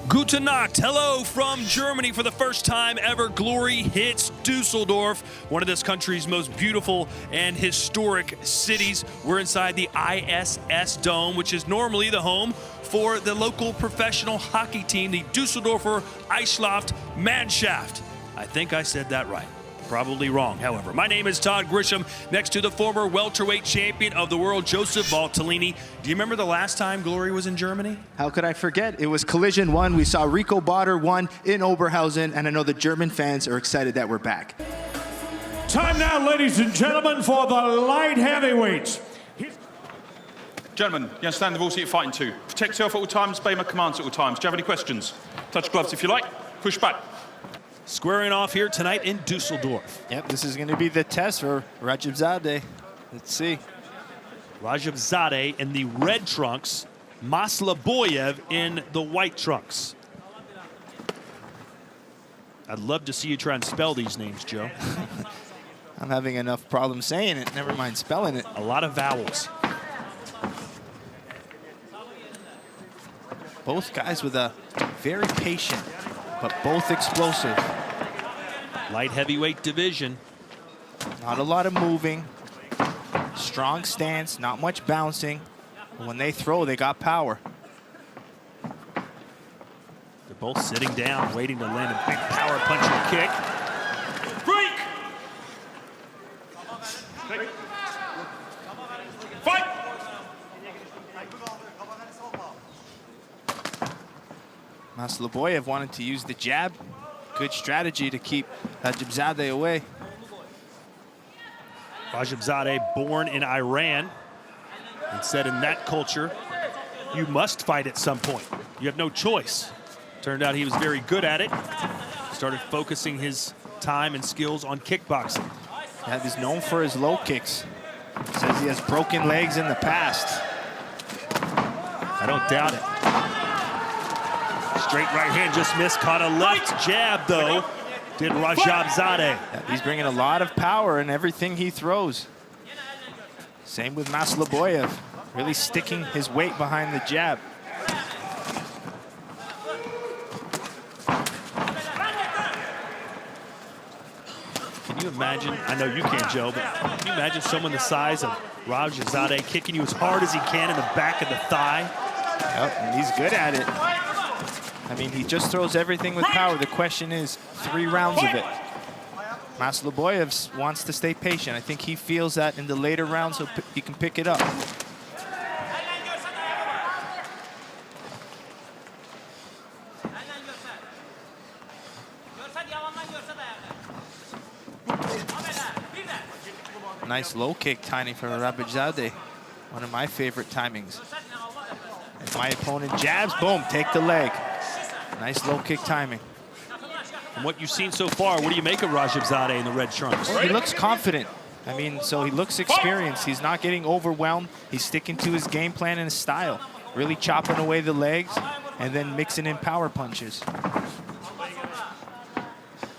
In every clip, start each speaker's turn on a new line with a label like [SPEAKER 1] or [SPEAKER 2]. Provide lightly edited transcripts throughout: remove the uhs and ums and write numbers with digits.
[SPEAKER 1] Gute Nacht. Hello from Germany. For the first time ever, Glory hits Dusseldorf, one of this country's most beautiful and historic cities. We're inside the ISS Dome, which is normally the home for the local professional hockey team, the Dusseldorfer Eisschlacht Mannschaft. I think I said that right. Probably wrong, however. My name is Todd Grisham, next to the former welterweight champion of the world, Joseph Valtellini. Do you remember the last time Glory was in Germany?
[SPEAKER 2] How could I forget? It was Collision 1. We saw Rico Bader 1 in Oberhausen, and I know the German fans are excited that we're back.
[SPEAKER 3] Time now, ladies and gentlemen, for the light heavyweights.
[SPEAKER 4] Gentlemen, you understand the rules that you're fighting to. Protect yourself at all times, obey my commands at all times. Do you have any questions? Touch gloves if you like. Push back.
[SPEAKER 1] Squaring off here tonight in Dusseldorf.
[SPEAKER 2] Yep, this is going to be the test for Rajabzadeh. Let's see.
[SPEAKER 1] Rajabzadeh in the red trunks, Maslaboyev in the white trunks. I'd love to see you try and spell these names, Joe.
[SPEAKER 2] I'm having enough problems saying it, never mind spelling it.
[SPEAKER 1] A lot of vowels.
[SPEAKER 2] Both guys with a very patient, but both explosive.
[SPEAKER 1] Light heavyweight division.
[SPEAKER 2] Not a lot of moving. Strong stance, not much bouncing. When they throw, they got power.
[SPEAKER 1] They're both sitting down, waiting to land a big power punch or kick.
[SPEAKER 4] Break! Fight!
[SPEAKER 2] Maslaboyev wanted to use the jab. Good strategy to keep Rajabzadeh away.
[SPEAKER 1] Rajabzadeh, born in Iran, and said in that culture, you must fight at some point. You have no choice. Turned out he was very good at it. Started focusing his time and skills on kickboxing.
[SPEAKER 2] Yeah, he's known for his low kicks. Says he has broken legs in the past.
[SPEAKER 1] I don't doubt it. Straight right hand just missed, caught a left jab though, did Rajabzadeh.
[SPEAKER 2] Yeah, he's bringing a lot of power in everything he throws. Same with Maslaboyev, really sticking his weight behind the jab.
[SPEAKER 1] Can you imagine, I know you can't, Joe, but can you imagine someone the size of Rajabzadeh kicking you as hard as he can in the back of the thigh?
[SPEAKER 2] Yep, and he's good at it. I mean, he just throws everything with power. The question is 3 rounds of it. Maslaboyev wants to stay patient. I think he feels that in the later rounds he can pick it up. Nice low kick timing from Rajabzadeh. One of my favorite timings. If my opponent jabs, boom, take the leg. Nice low kick timing.
[SPEAKER 1] From what you've seen so far, what do you make of Rajabzadeh in the red trunks?
[SPEAKER 2] He looks confident. I mean, so he looks experienced. He's not getting overwhelmed. He's sticking to his game plan and his style. Really chopping away the legs and then mixing in power punches.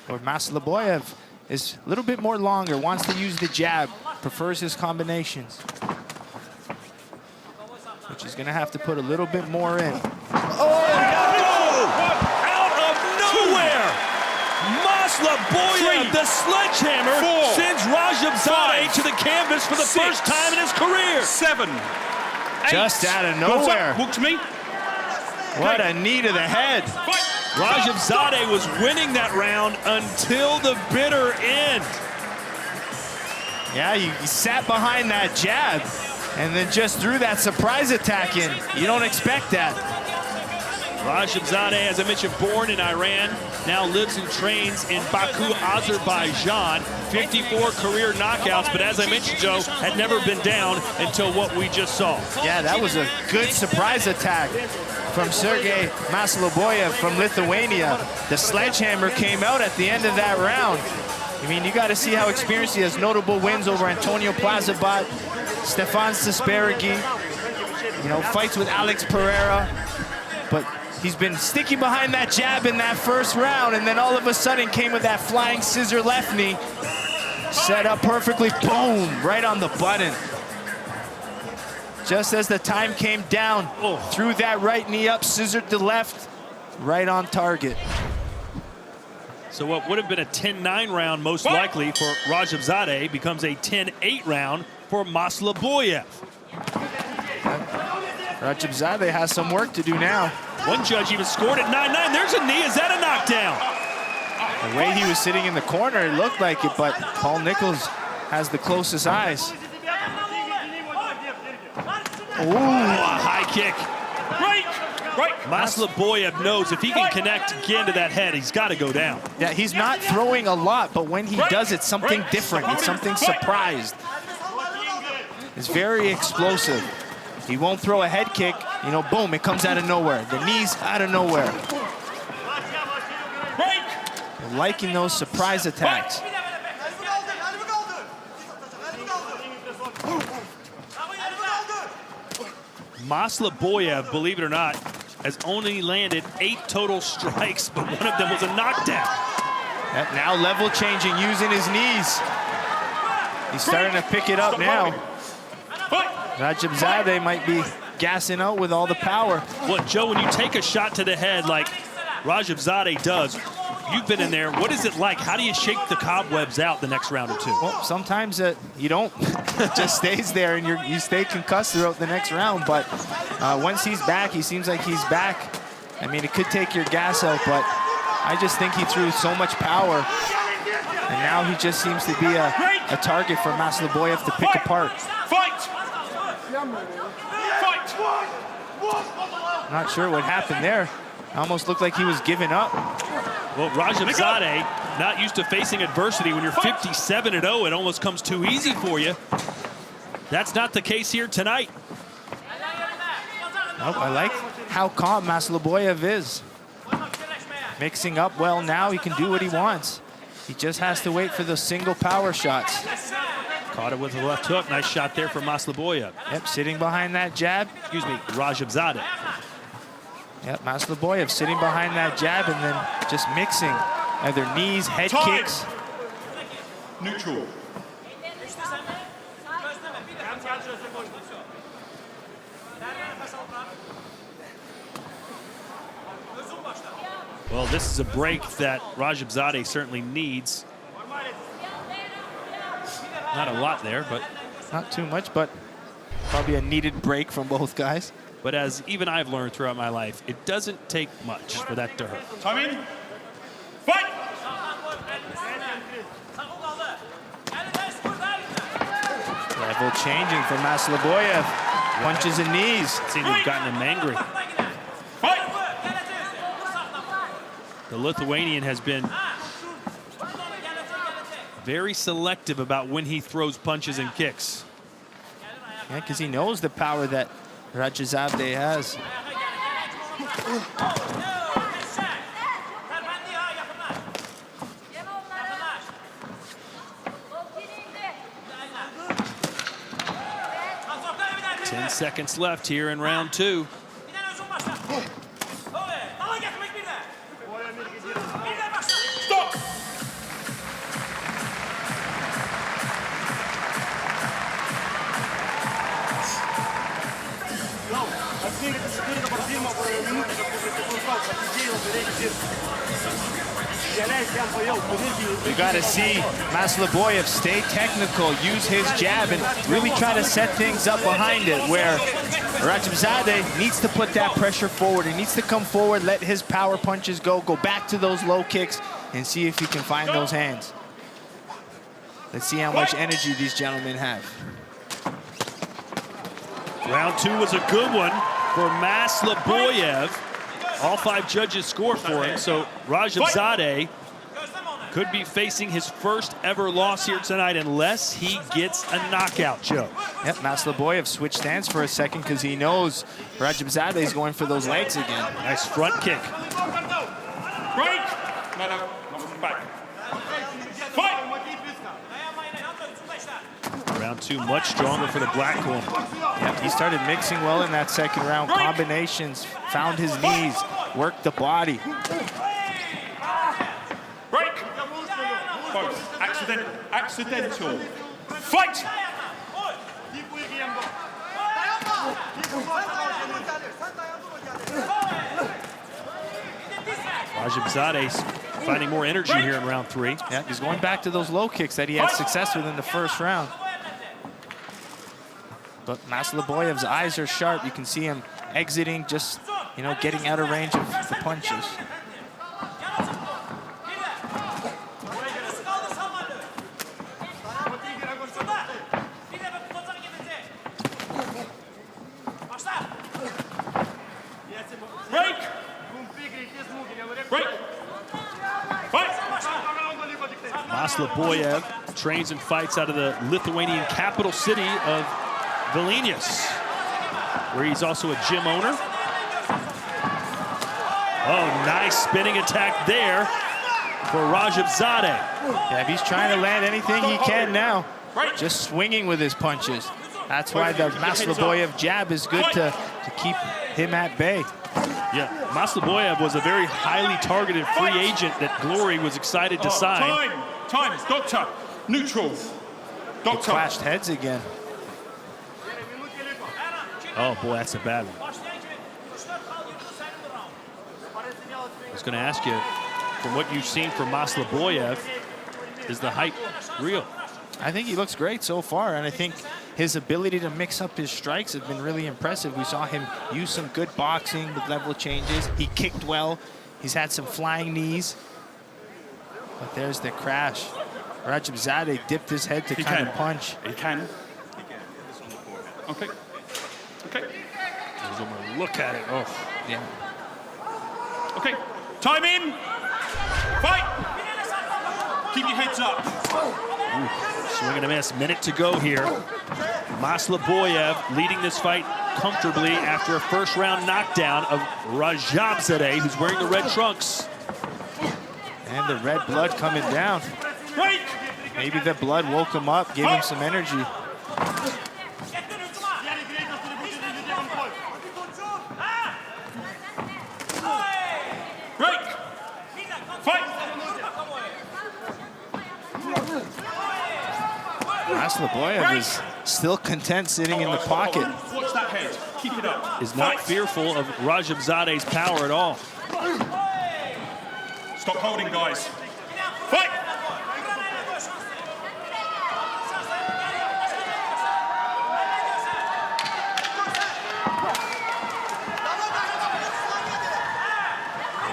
[SPEAKER 2] Or Maslaboyev is a little bit more longer, wants to use the jab, prefers his combinations. Which he's gonna have to put a little bit more in.
[SPEAKER 1] Out of nowhere! Maslaboyev, the sledgehammer, sends Rajabzadeh to the canvas for the first time in his career.
[SPEAKER 4] 7, 8.
[SPEAKER 2] Just out of nowhere.
[SPEAKER 4] Walk to me.
[SPEAKER 2] What a knee to the head.
[SPEAKER 1] Rajabzadeh was winning that round until the bitter end.
[SPEAKER 2] Yeah, he sat behind that jab and then just threw that surprise attack in. You don't expect that.
[SPEAKER 1] Rajabzadeh, as I mentioned, born in Iran, now lives and trains in Baku, Azerbaijan. 54 career knockouts, but as I mentioned, Joe, had never been down until what we just saw.
[SPEAKER 2] Yeah, that was a good surprise attack from Sergey Maslaboyev from Lithuania. The sledgehammer came out at the end of that round. I mean, you got to see how experienced he has. Notable wins over Antonio Plazabat, Stefan Saspergi, you know, fights with Alex Pereira. But he's been sticky behind that jab in that first round, and then all of a sudden came with that flying scissor left knee. Set up perfectly, boom, right on the button. Just as the time came down, threw that right knee up, scissored the left, right on target.
[SPEAKER 1] So what would have been a 10-9 round most likely for Rajabzadeh becomes a 10-8 round for Maslaboyev.
[SPEAKER 2] Rajabzadeh has some work to do now.
[SPEAKER 1] One judge even scored at 9-9. There's a knee. Is that a knockdown?
[SPEAKER 2] The way he was sitting in the corner, it looked like it, but Paul Nichols has the closest eyes.
[SPEAKER 1] Ooh, a high kick.
[SPEAKER 4] Right.
[SPEAKER 1] Maslaboyev knows if he can connect again to that head, he's got to go down.
[SPEAKER 2] Yeah, he's not throwing a lot, but when he does, it's something different. It's something surprised. It's very explosive. He won't throw a head kick, you know, boom, it comes out of nowhere. The knees out of nowhere. They're liking those surprise attacks.
[SPEAKER 1] Maslaboyev, believe it or not, has only landed 8 total strikes, but one of them was a knockdown.
[SPEAKER 2] That now level changing, using his knees. He's starting to pick it up now. Rajabzadeh might be gassing out with all the power.
[SPEAKER 1] Well, Joe, when you take a shot to the head like Rajabzadeh does, you've been in there. What is it like? How do you shake the cobwebs out the next round or two?
[SPEAKER 2] Well, sometimes you don't. It just stays there and you stay concussed throughout the next round. But once he's back, he seems like he's back. I mean, it could take your gas out, but I just think he threw so much power. And now he just seems to be a target for Maslaboyev to pick apart. Not sure what happened there. Almost looked like he was giving up.
[SPEAKER 1] Well, Rajabzadeh, not used to facing adversity. When you're 57-0, it almost comes too easy for you. That's not the case here tonight.
[SPEAKER 2] Nope, I like how calm Maslaboyev is. Mixing up well now, he can do what he wants. He just has to wait for those single power shots.
[SPEAKER 1] Caught it with the left hook. Nice shot there from Maslaboyev.
[SPEAKER 2] Yep, sitting behind that jab.
[SPEAKER 1] Excuse me, Rajabzadeh.
[SPEAKER 2] Yep, Maslaboyev sitting behind that jab and then just mixing either knees, head kicks.
[SPEAKER 4] Neutral.
[SPEAKER 1] Well, this is a break that Rajabzadeh certainly needs. Not a lot there, but
[SPEAKER 2] not too much, but probably a needed break from both guys.
[SPEAKER 1] But as even I've learned throughout my life, it doesn't take much for that to hurt.
[SPEAKER 4] Time in. Fight!
[SPEAKER 2] Level changing for Maslaboyev. Punches and knees.
[SPEAKER 1] Seems to have gotten him angry.
[SPEAKER 4] Fight!
[SPEAKER 1] The Lithuanian has been very selective about when he throws punches and kicks.
[SPEAKER 2] Yeah, because he knows the power that Rajabzadeh has.
[SPEAKER 1] Ten seconds left here in round 2.
[SPEAKER 4] Stop!
[SPEAKER 2] We got to see Maslaboyev stay technical, use his jab, and really try to set things up behind it, where Rajabzadeh needs to put that pressure forward. He needs to come forward, let his power punches go back to those low kicks, and see if he can find those hands. Let's see how much energy these gentlemen have.
[SPEAKER 1] Round 2 was a good one for Maslaboyev. All 5 judges scored for him, so Rajabzadeh could be facing his first ever loss here tonight unless he gets a knockout, Joe.
[SPEAKER 2] Yep, Maslaboyev switched stance for a second because he knows Rajabzadeh is going for those legs again.
[SPEAKER 1] Nice front kick.
[SPEAKER 4] Break! No, back. Fight!
[SPEAKER 1] Round 2 much stronger for the black corner.
[SPEAKER 2] Yep, he started mixing well in that second round. Combinations, found his knees, worked the body.
[SPEAKER 4] Break! Both. Accidental. Fight!
[SPEAKER 1] Rajabzade's finding more energy here in round 3.
[SPEAKER 2] Yeah, he's going back to those low kicks that he had success with in the first round. But Masloboyev's eyes are sharp. You can see him exiting, just, you know, getting out of range of the punches.
[SPEAKER 1] Masloboyev trains and fights out of the Lithuanian capital city of Vilnius, where he's also a gym owner. Oh, nice spinning attack there for Rajabzade.
[SPEAKER 2] Yeah, if he's trying to land anything, he can now. Just swinging with his punches. That's why the Masloboyev jab is good to keep him at bay.
[SPEAKER 1] Yeah, Masloboyev was a very highly targeted free agent that Glory was excited to sign.
[SPEAKER 4] Time, doctor, neutral.
[SPEAKER 2] They clashed heads again.
[SPEAKER 1] Oh boy, that's a bad one. I was going to ask you, from what you've seen from Masloboyev, is the hype real?
[SPEAKER 2] I think he looks great so far, and I think his ability to mix up his strikes has been really impressive. We saw him use some good boxing with level changes. He kicked well. He's had some flying knees. But there's the crash. Rajabzade dipped his head to kind of punch.
[SPEAKER 4] He can. Okay. Okay.
[SPEAKER 1] Look at it. Oh,
[SPEAKER 2] yeah.
[SPEAKER 4] Okay. Time in. Fight. Keep your heads up.
[SPEAKER 1] Swing and a miss. Minute to go here. Masloboyev leading this fight comfortably after a first-round knockdown of Rajabzade, who's wearing the red trunks.
[SPEAKER 2] And the red blood coming down.
[SPEAKER 4] Break.
[SPEAKER 2] Maybe the blood woke him up, gave him some energy.
[SPEAKER 4] Break. Fight.
[SPEAKER 2] Masloboyev is still content sitting in the pocket.
[SPEAKER 4] Watch that head. Keep it up.
[SPEAKER 1] Is not fearful of Rajabzade's power at all.
[SPEAKER 4] Stop holding, guys. Fight!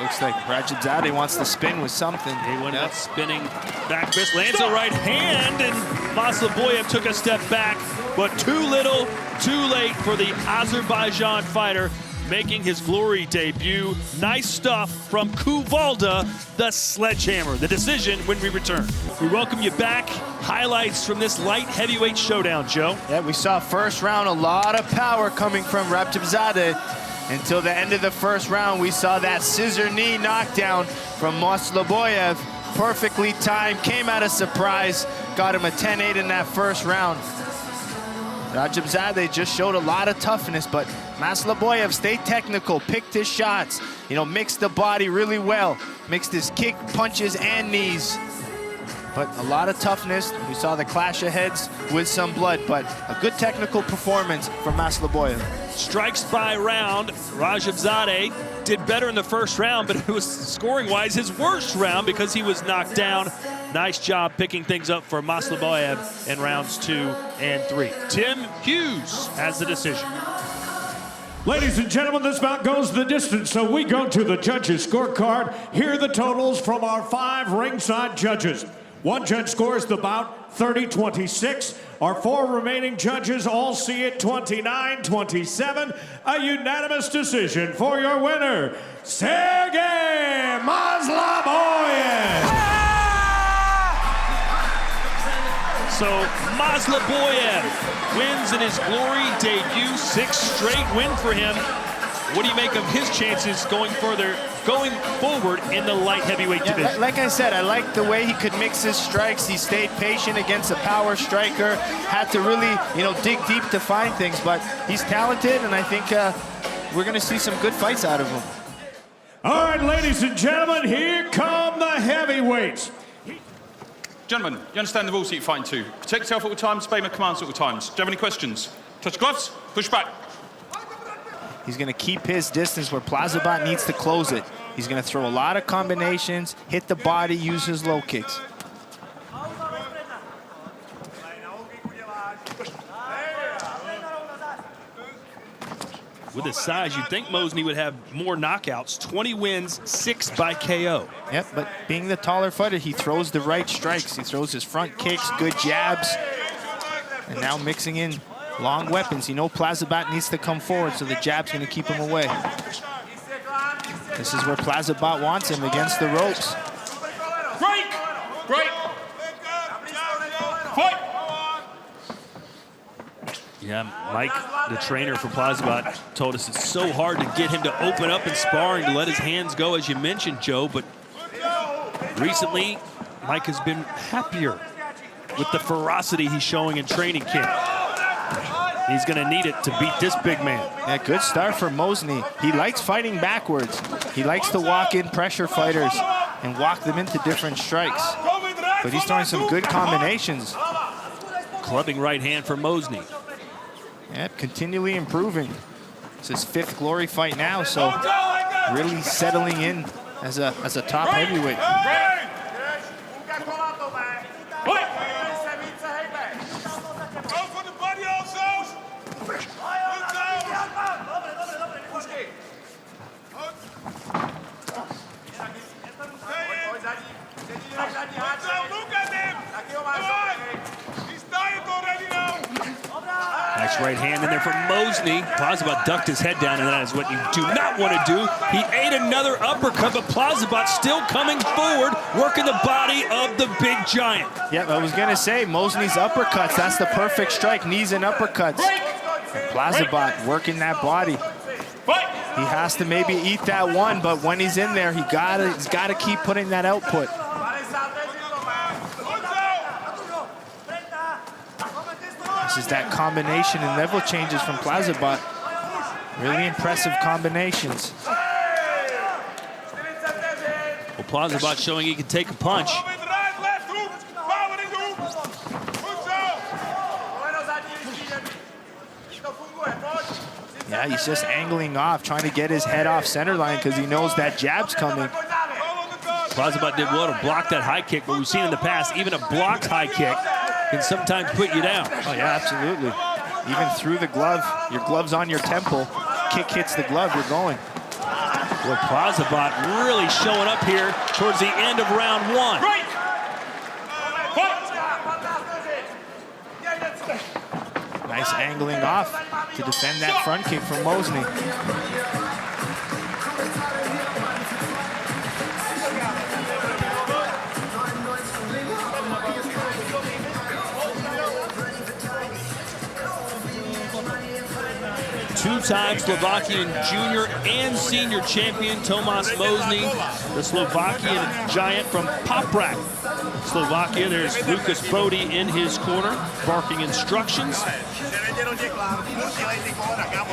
[SPEAKER 2] Looks like Rajabzade wants to spin with something.
[SPEAKER 1] He went up spinning back fist, lands a right hand, and Masloboyev took a step back, but too little, too late for the Azerbaijan fighter, making his Glory debut. Nice stuff from Kuvalda, the sledgehammer. The decision when we return. We welcome you back. Highlights from this light heavyweight showdown, Joe.
[SPEAKER 2] Yeah, we saw first round, a lot of power coming from Rajabzade. Until the end of the first round, we saw that scissor knee knockdown from Masloboyev. Perfectly timed, came out of surprise, got him a 10-8 in that first round. Rajabzade just showed a lot of toughness, but Masloboyev stayed technical, picked his shots, you know, mixed the body really well, mixed his kick, punches, and knees. But a lot of toughness. We saw the clash of heads with some blood, but a good technical performance from Masloboyev.
[SPEAKER 1] Strikes by round. Rajabzade did better in the first round, but it was scoring-wise his worst round because he was knocked down. Nice job picking things up for Masloboyev in rounds 2 and 3. Tim Hughes has the decision.
[SPEAKER 3] Ladies and gentlemen, this bout goes the distance, so we go to the judges' scorecard. Here are the totals from our 5 ringside judges. One judge scores the bout 30-26. Our 4 remaining judges all see it 29-27. A unanimous decision for your winner, Sergey Masloboyev.
[SPEAKER 1] So Masloboyev wins in his Glory debut, 6th straight win for him. What do you make of his chances going forward in the light heavyweight division?
[SPEAKER 2] Like I said, I like the way he could mix his strikes. He stayed patient against a power striker, had to really, you know, dig deep to find things, but he's talented, and I think we're going to see some good fights out of him.
[SPEAKER 3] All right, ladies and gentlemen, here come the heavyweights.
[SPEAKER 4] Gentlemen, you understand the rules that you're fighting to. Protect yourself at all times, obey my commands at all times. Do you have any questions? Touch gloves, push back.
[SPEAKER 2] He's going to keep his distance where Plazabat needs to close it. He's going to throw a lot of combinations, hit the body, use his low kicks.
[SPEAKER 1] With his size, you'd think Mosney would have more knockouts. 20 wins, 6 by KO.
[SPEAKER 2] Yep, but being the taller fighter, he throws the right strikes. He throws his front kicks, good jabs, and now mixing in long weapons. You know Plazibat needs to come forward, so the jab's going to keep him away. This is where Plazibat wants him, against the ropes.
[SPEAKER 4] Break! Break! Fight!
[SPEAKER 1] Yeah, Mike, the trainer for Plazibat, told us it's so hard to get him to open up in sparring, to let his hands go, as you mentioned, Joe. But recently, Mike has been happier with the ferocity he's showing in training camp. He's going to need it to beat this big man.
[SPEAKER 2] Yeah, good start for Mosney. He likes fighting backwards. He likes to walk in pressure fighters and walk them into different strikes. But he's throwing some good combinations.
[SPEAKER 1] Clubbing right hand for Mosney.
[SPEAKER 2] Yep, continually improving. It's his 5th Glory fight now, so really settling in as a top heavyweight.
[SPEAKER 1] Nice right hand in there from Mosney. Plazibat ducked his head down, and that is what you do not want to do. He ate another uppercut, but Plazibat still coming forward, working the body of the big giant.
[SPEAKER 2] Yeah, I was going to say, Mosney's uppercuts, that's the perfect strike, knees and uppercuts. Plazibat working that body. He has to maybe eat that one, but when he's in there, he's got to keep putting that output. This is that combination and level changes from Plazibat. Really impressive combinations.
[SPEAKER 1] Well, Plazibat showing he can take a punch.
[SPEAKER 2] Yeah, he's just angling off, trying to get his head off center line because he knows that jab's coming.
[SPEAKER 1] Plazibat did well to block that high kick, but we've seen in the past, even a blocked high kick can sometimes put you down.
[SPEAKER 2] Oh, yeah, absolutely. Even through the glove, your glove's on your temple, kick hits the glove, you're going.
[SPEAKER 1] Well, Plazibat really showing up here towards the end of round 1.
[SPEAKER 2] Nice angling off to defend that front kick from Mosney.
[SPEAKER 1] 2-time Slovakian junior and senior champion Tomáš Mosný, the Slovakian giant from Poprad, Slovakia. There's Lucas Bodie in his corner, barking instructions.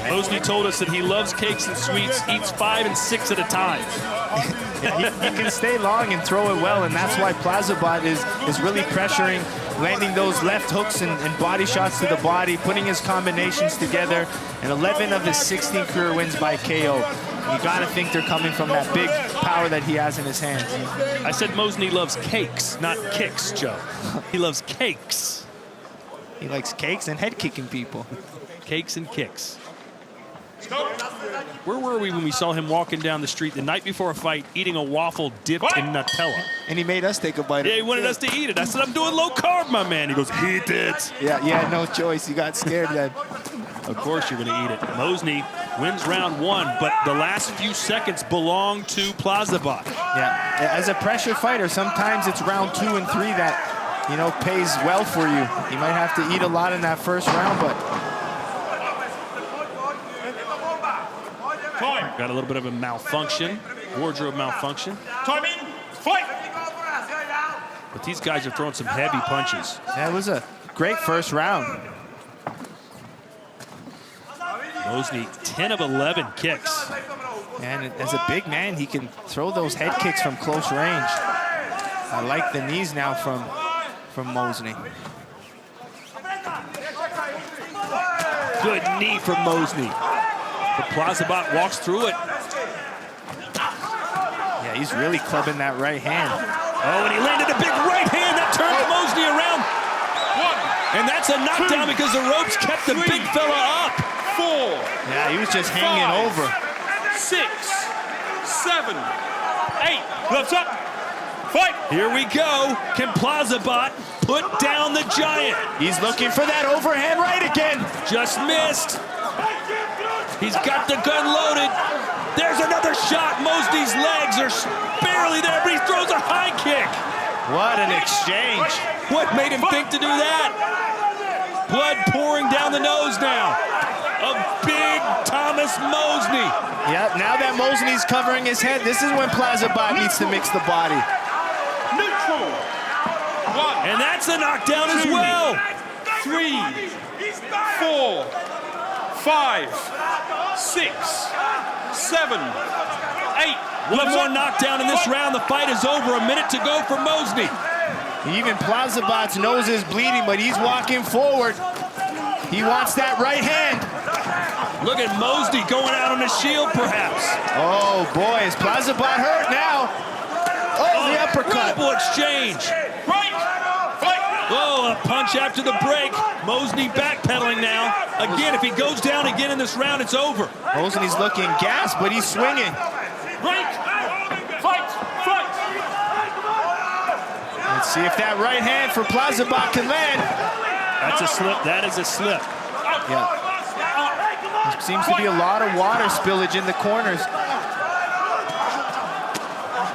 [SPEAKER 1] Mosný told us that he loves cakes and sweets, eats 5 and 6 at a time.
[SPEAKER 2] He can stay long and throw it well, and that's why Plazibat is really pressuring, landing those left hooks and body shots to the body, putting his combinations together, and 11 of his 16 career wins by KO. You gotta think they're coming from that big power that he has in his hands.
[SPEAKER 1] I said Mosný loves cakes, not kicks, Joe. He loves cakes.
[SPEAKER 2] He likes cakes and head kicking people.
[SPEAKER 1] Cakes and kicks. Where were we when we saw him walking down the street the night before a fight, eating a waffle dipped in Nutella?
[SPEAKER 2] And he made us take a bite.
[SPEAKER 1] Yeah, he wanted us to eat it. I said, I'm doing low carb, my man. He goes, eat it.
[SPEAKER 2] Yeah, no choice. You got scared then.
[SPEAKER 1] Of course you're going to eat it. Mosný wins round 1, but the last few seconds belong to Plazibat.
[SPEAKER 2] Yeah, as a pressure fighter, sometimes it's round 2 and 3 that, you know, pays well for you. You might have to eat a lot in that first round, but
[SPEAKER 1] got a little bit of a malfunction, wardrobe malfunction.
[SPEAKER 4] Timing, fight!
[SPEAKER 1] But these guys are throwing some heavy punches.
[SPEAKER 2] Yeah, it was a great first round.
[SPEAKER 1] Mosný, 10 of 11 kicks.
[SPEAKER 2] And as a big man, he can throw those head kicks from close range. I like the knees now from Mosný.
[SPEAKER 1] Good knee from Mosný. But Plazibat walks through it.
[SPEAKER 2] Yeah, he's really clubbing that right hand.
[SPEAKER 1] Oh, and he landed a big right hand that turned Mosney around. And that's a knockdown because the ropes kept the big fella up.
[SPEAKER 4] 4.
[SPEAKER 2] Yeah, he was just hanging
[SPEAKER 4] 5,
[SPEAKER 2] over.
[SPEAKER 4] 6, 7, 8. Gloves up. Fight.
[SPEAKER 1] Here we go. Can Plazabot put down the giant?
[SPEAKER 2] He's looking for that overhand right again.
[SPEAKER 1] Just missed. He's got the gun loaded. There's another shot. Mosney's legs are barely there, but he throws a high kick.
[SPEAKER 2] What an exchange.
[SPEAKER 1] What made him think to do that? Blood pouring down the nose now of big Thomas Mosney.
[SPEAKER 2] Yeah, now that Mosney's covering his head, this is when Plazabot needs to mix the body.
[SPEAKER 4] Neutral. 1.
[SPEAKER 1] And that's a knockdown as well.
[SPEAKER 4] 3, 4, 5, 6, 7, 8.
[SPEAKER 1] One more knockdown in this round. The fight is over. A minute to go for Mosney.
[SPEAKER 2] Even Plazabot's nose is bleeding, but he's walking forward. He wants that right hand.
[SPEAKER 1] Look at Mosney going out on the shield, perhaps.
[SPEAKER 2] Oh, boy, is Plazabot hurt now? Oh, the uppercut.
[SPEAKER 1] Incredible exchange. Oh, a punch after the break. Mosney backpedaling now. Again, if he goes down again in this round, it's over.
[SPEAKER 2] Mosney's looking gassed, but he's swinging. Let's see if that right hand for Plazabot can land.
[SPEAKER 1] That's a slip. That is a slip.
[SPEAKER 2] Yeah. There seems to be a lot of water spillage in the corners.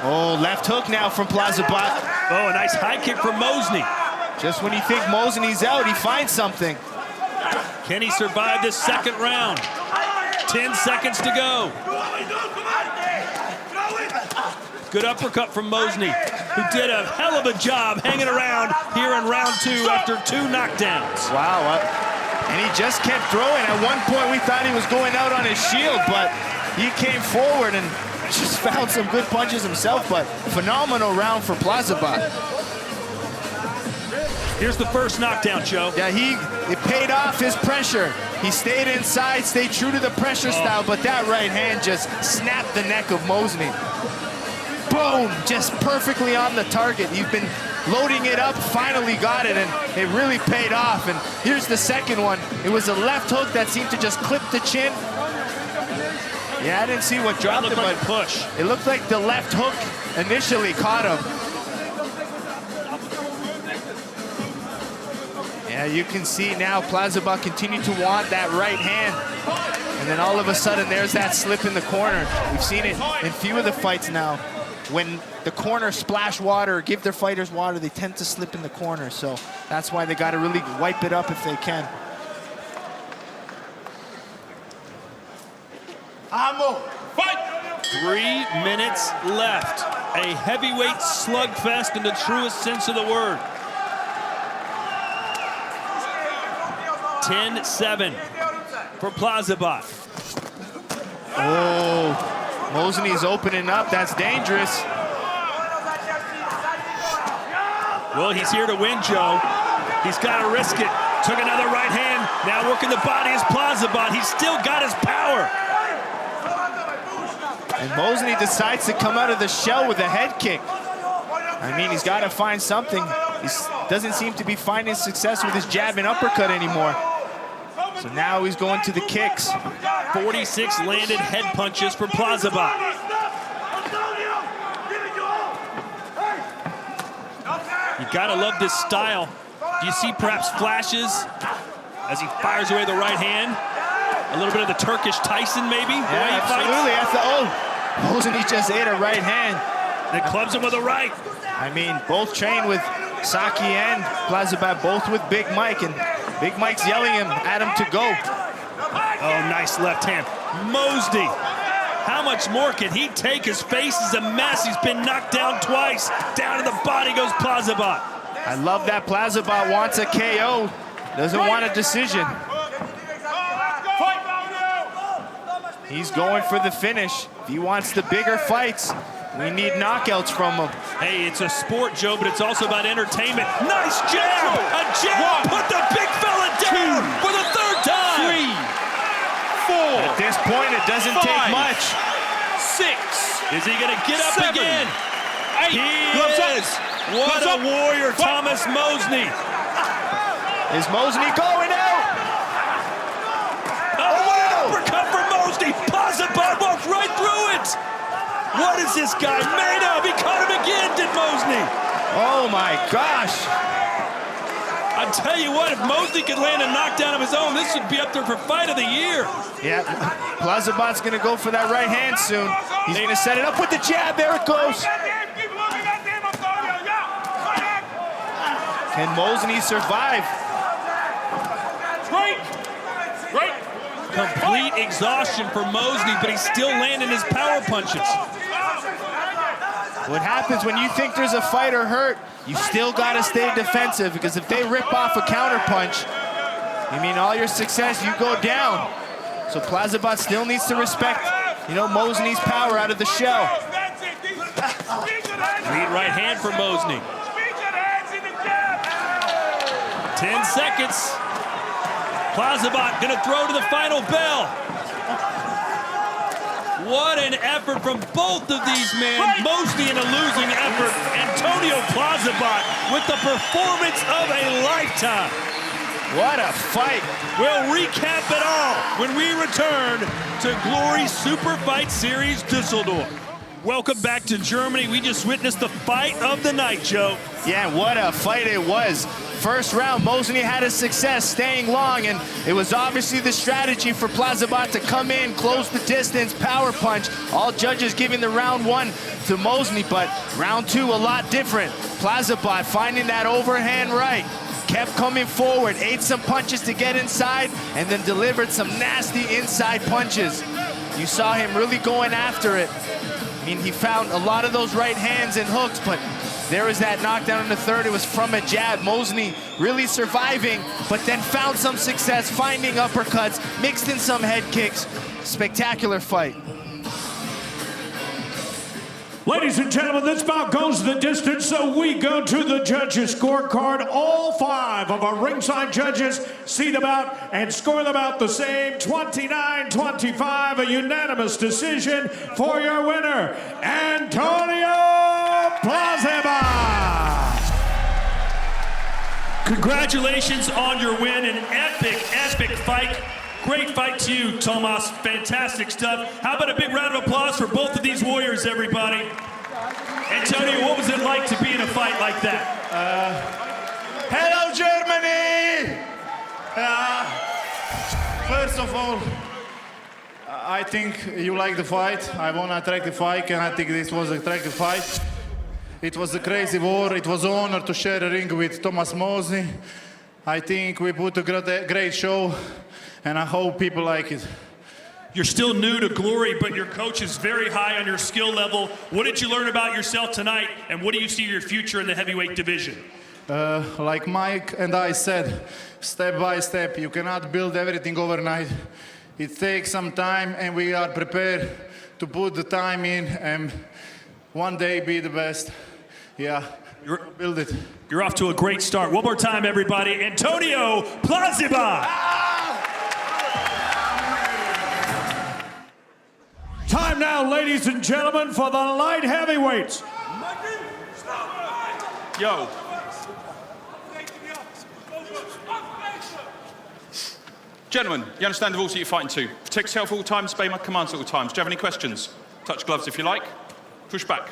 [SPEAKER 2] Oh, left hook now from Plazabot.
[SPEAKER 1] Oh, a nice high kick from Mosney.
[SPEAKER 2] Just when you think Mosney's out, he finds something.
[SPEAKER 1] Can he survive this second round? 10 seconds to go. Good uppercut from Mosney, who did a hell of a job hanging around here in round 2 after 2 knockdowns.
[SPEAKER 2] Wow. And he just kept throwing. At one point, we thought he was going out on his shield, but he came forward and just found some good punches himself, but phenomenal round for Plazabot.
[SPEAKER 1] Here's the first knockdown, Joe.
[SPEAKER 2] Yeah, it paid off his pressure. He stayed inside, stayed true to the pressure style, but that right hand just snapped the neck of Mosney. Boom, just perfectly on the target. You've been loading it up, finally got it, and it really paid off. And here's the second one. It was a left hook that seemed to just clip the chin. Yeah, I didn't see what dropped it,
[SPEAKER 1] like
[SPEAKER 2] but
[SPEAKER 1] push.
[SPEAKER 2] It looked like the left hook initially caught him. Yeah, you can see now Plazabot continued to want that right hand. And then all of a sudden, there's that slip in the corner. We've seen it in few of the fights now. When the corner splash water, give their fighters water, they tend to slip in the corner. So that's why they got to really wipe it up if they can.
[SPEAKER 4] Fight!
[SPEAKER 1] 3 minutes left. A heavyweight slugfest in the truest sense of the word. 10-7 for Plazabot.
[SPEAKER 2] Oh. Mosney's opening up. That's dangerous.
[SPEAKER 1] Well, he's here to win, Joe. He's got to risk it. Took another right hand. Now working the body is Plazabot. He's still got his power.
[SPEAKER 2] And Mosney decides to come out of the shell with a head kick. I mean, he's got to find something. He doesn't seem to be finding success with his jab and uppercut anymore. So now he's going to the kicks.
[SPEAKER 1] 46 landed head punches for Plazabot. You gotta love this style. Do you see perhaps flashes as he fires away the right hand? A little bit of the Turkish Tyson, maybe?
[SPEAKER 2] Yeah, absolutely. Mosney just ate a right hand.
[SPEAKER 1] And clubs him with a right.
[SPEAKER 2] I mean, both trained with Saki and Plazabot, both with Big Mike, and Big Mike's yelling at him to go.
[SPEAKER 1] Oh, nice left hand. Mosney, how much more can he take? His face is a mess. He's been knocked down twice. Down to the body goes Plazabot.
[SPEAKER 2] I love that Plazabot wants a KO. Doesn't want a decision. He's going for the finish. He wants the bigger fights. We need knockouts from him.
[SPEAKER 1] Hey, it's a sport, Joe, but it's also about entertainment. Nice jab! A jab! Put the big fella down for the third time!
[SPEAKER 4] 3, 4.
[SPEAKER 2] At this point, it doesn't take much.
[SPEAKER 4] 6,
[SPEAKER 1] Is he going to get up
[SPEAKER 4] 7,
[SPEAKER 1] again?
[SPEAKER 4] 8.
[SPEAKER 1] He
[SPEAKER 4] Gloves up.
[SPEAKER 1] is. What a warrior, Thomas Mosney.
[SPEAKER 2] Is Mosney going out?
[SPEAKER 1] Oh, what an uppercut from Mosney. Plazibat walked right through it. What is this guy made of? He caught him again, did Mosney.
[SPEAKER 2] Oh my gosh.
[SPEAKER 1] I tell you what, if Mosney could land a knockdown of his own, this should be up there for fight of the year.
[SPEAKER 2] Yeah, Plazibat's gonna go for that right hand soon. He's gonna set it up with the jab. There it goes. Can Mosney survive?
[SPEAKER 4] Right.
[SPEAKER 1] Complete exhaustion for Mosney, but he's still landing his power punches.
[SPEAKER 2] What happens when you think there's a fight or hurt, you still gotta stay defensive, because if they rip off a counter punch, you mean all your success, you go down. So Plazibat still needs to respect, Mosney's power out of the shell.
[SPEAKER 1] Lead right hand for Mosney. 10 seconds. Plazibat gonna throw to the final bell. What an effort from both of these men. Mosney in a losing effort. Antonio Plazibat with the performance of a lifetime.
[SPEAKER 2] What a fight.
[SPEAKER 1] We'll recap it all when we return to Glory Super Fight Series Dusseldorf. Welcome back to Germany. We just witnessed the fight of the night, Joe.
[SPEAKER 2] Yeah, what a fight it was. First round, Mosney had a success staying long, and it was obviously the strategy for Plazibat to come in, close the distance, power punch. All judges giving the round 1 to Mosney, but round 2 a lot different. Plazibat finding that overhand right, kept coming forward, ate some punches to get inside, and then delivered some nasty inside punches. You saw him really going after it. I mean, he found a lot of those right hands and hooks, but there was that knockdown in the third. It was from a jab. Mosney really surviving, but then found some success, finding uppercuts, mixed in some head kicks. Spectacular fight.
[SPEAKER 3] Ladies and gentlemen, this bout goes the distance, so we go to the judges' scorecard. All 5 of our ringside judges see the bout and score the bout the same, 29-25, a unanimous decision for your winner, Antonio Plazibat.
[SPEAKER 1] Congratulations on your win, an epic, epic fight. Great fight to you, Tomas. Fantastic stuff. How about a big round of applause for both of these warriors, everybody? Antonio, what was it like to be in a fight like that?
[SPEAKER 5] Hello, Germany! First of all, I think you like the fight. I want an attractive fight, and I think this was an attractive fight. It was a crazy war. It was an honor to share a ring with Thomas Mosney. I think we put a great show, and I hope people like it.
[SPEAKER 1] You're still new to Glory, but your coach is very high on your skill level. What did you learn about yourself tonight, and what do you see your future in the heavyweight division?
[SPEAKER 5] Like Mike and I said, step by step, you cannot build everything overnight. It takes some time, and we are prepared to put the time in and one day be the best. Yeah, build it.
[SPEAKER 1] You're off to a great start. One more time, everybody. Antonio Plazibat.
[SPEAKER 3] Time now, ladies and gentlemen, for the light heavyweights.
[SPEAKER 4] Yo. Gentlemen, you understand the rules that you're fighting to. Protect yourself at all times, obey my commands at all times. Do you have any questions? Touch gloves if you like. Push back.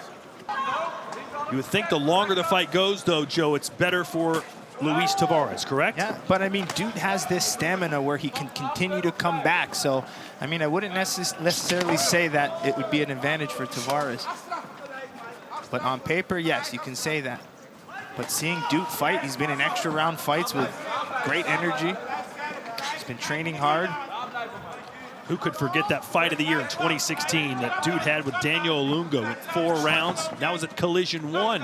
[SPEAKER 1] You would think the longer the fight goes, though, Joe, it's better for Luis Tavares, correct?
[SPEAKER 2] Yeah, but I mean, dude has this stamina where he can continue to come back. So, I mean, I wouldn't necessarily say that it would be an advantage for Tavares. But on paper, yes, you can say that. But seeing Duke fight, he's been in extra round fights with great energy. He's been training hard.
[SPEAKER 1] Who could forget that fight of the year in 2016 that Dude had with Daniel Olunga with 4 rounds? That was at Collision 1.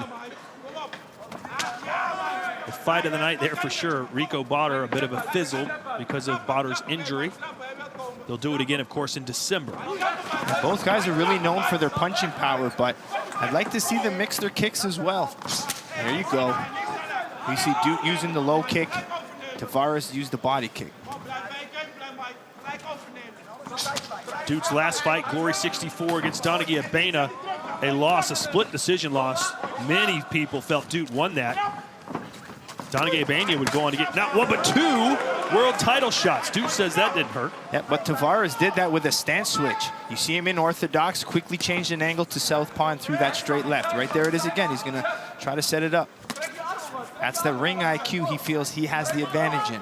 [SPEAKER 1] The fight of the night there for sure. Rico Botter, a bit of a fizzle because of Botter's injury. They'll do it again, of course, in December.
[SPEAKER 2] Both guys are really known for their punching power, but I'd like to see them mix their kicks as well. There you go. We see Duke using the low kick. Tavares used the body kick.
[SPEAKER 1] Duke's last fight, Glory 64 against Donaghy Abena, a loss, a split decision loss. Many people felt Duke won that. Donaghy Abena would go on to get not one but 2 world title shots. Duke says that didn't hurt.
[SPEAKER 2] Yeah, but Tavares did that with a stance switch. You see him in orthodox, quickly changed an angle to southpaw and threw that straight left. Right there it is again. He's gonna try to set it up. That's the ring IQ he feels he has the advantage in.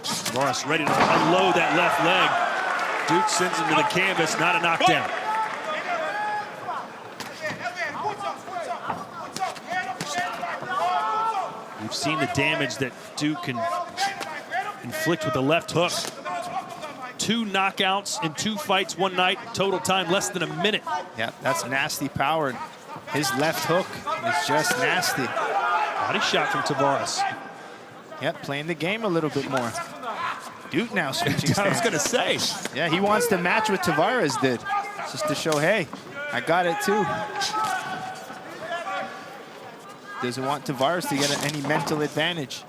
[SPEAKER 1] Tavares ready to unload that left leg. Duke sends him to the canvas, not a knockdown. We've seen the damage that Duke can inflict with the left hook. 2 knockouts in 2 fights one night, total time less than a minute.
[SPEAKER 2] Yeah, that's nasty power. His left hook is just nasty.
[SPEAKER 1] Body shot from Tavares.
[SPEAKER 2] Yep, playing the game a little bit more. Duke now switching
[SPEAKER 1] I was
[SPEAKER 2] stance.
[SPEAKER 1] gonna say.
[SPEAKER 2] Yeah, he wants to match what Tavares did. Just to show, hey, I got it too. Doesn't want Tavares to get any mental advantage.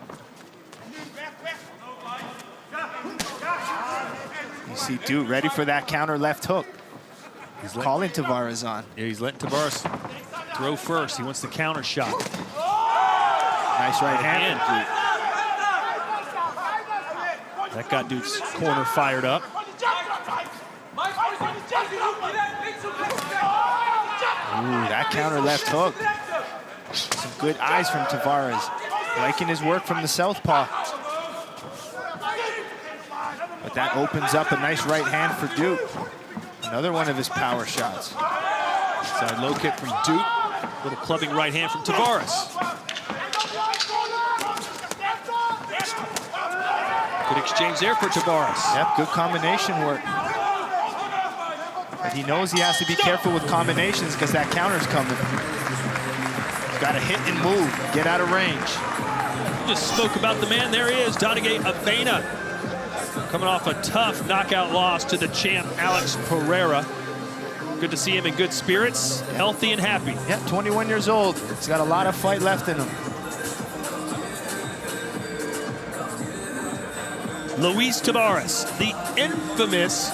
[SPEAKER 2] You see Duke ready for that counter left hook. He's calling Tavares on.
[SPEAKER 1] Yeah, he's letting Tavares throw first. He wants the counter shot.
[SPEAKER 2] Nice right hand.
[SPEAKER 1] That got Duke's corner fired up.
[SPEAKER 2] Ooh, that counter left hook. Some good eyes from Tavares. Liking his work from the southpaw. But that opens up a nice right hand for Duke. Another one of his power shots.
[SPEAKER 1] Side low kick from Duke. Little clubbing right hand from Tavares. Good exchange there for Tavares.
[SPEAKER 2] Yep, good combination work. But he knows he has to be careful with combinations because that counter's coming. He's got to hit and move, get out of range.
[SPEAKER 1] We just spoke about the man. There he is, Donaghy Abena. Coming off a tough knockout loss to the champ, Alex Pereira. Good to see him in good spirits, healthy and happy.
[SPEAKER 2] Yeah, 21 years old. He's got a lot of fight left in him.
[SPEAKER 1] Luis Tavares, the infamous,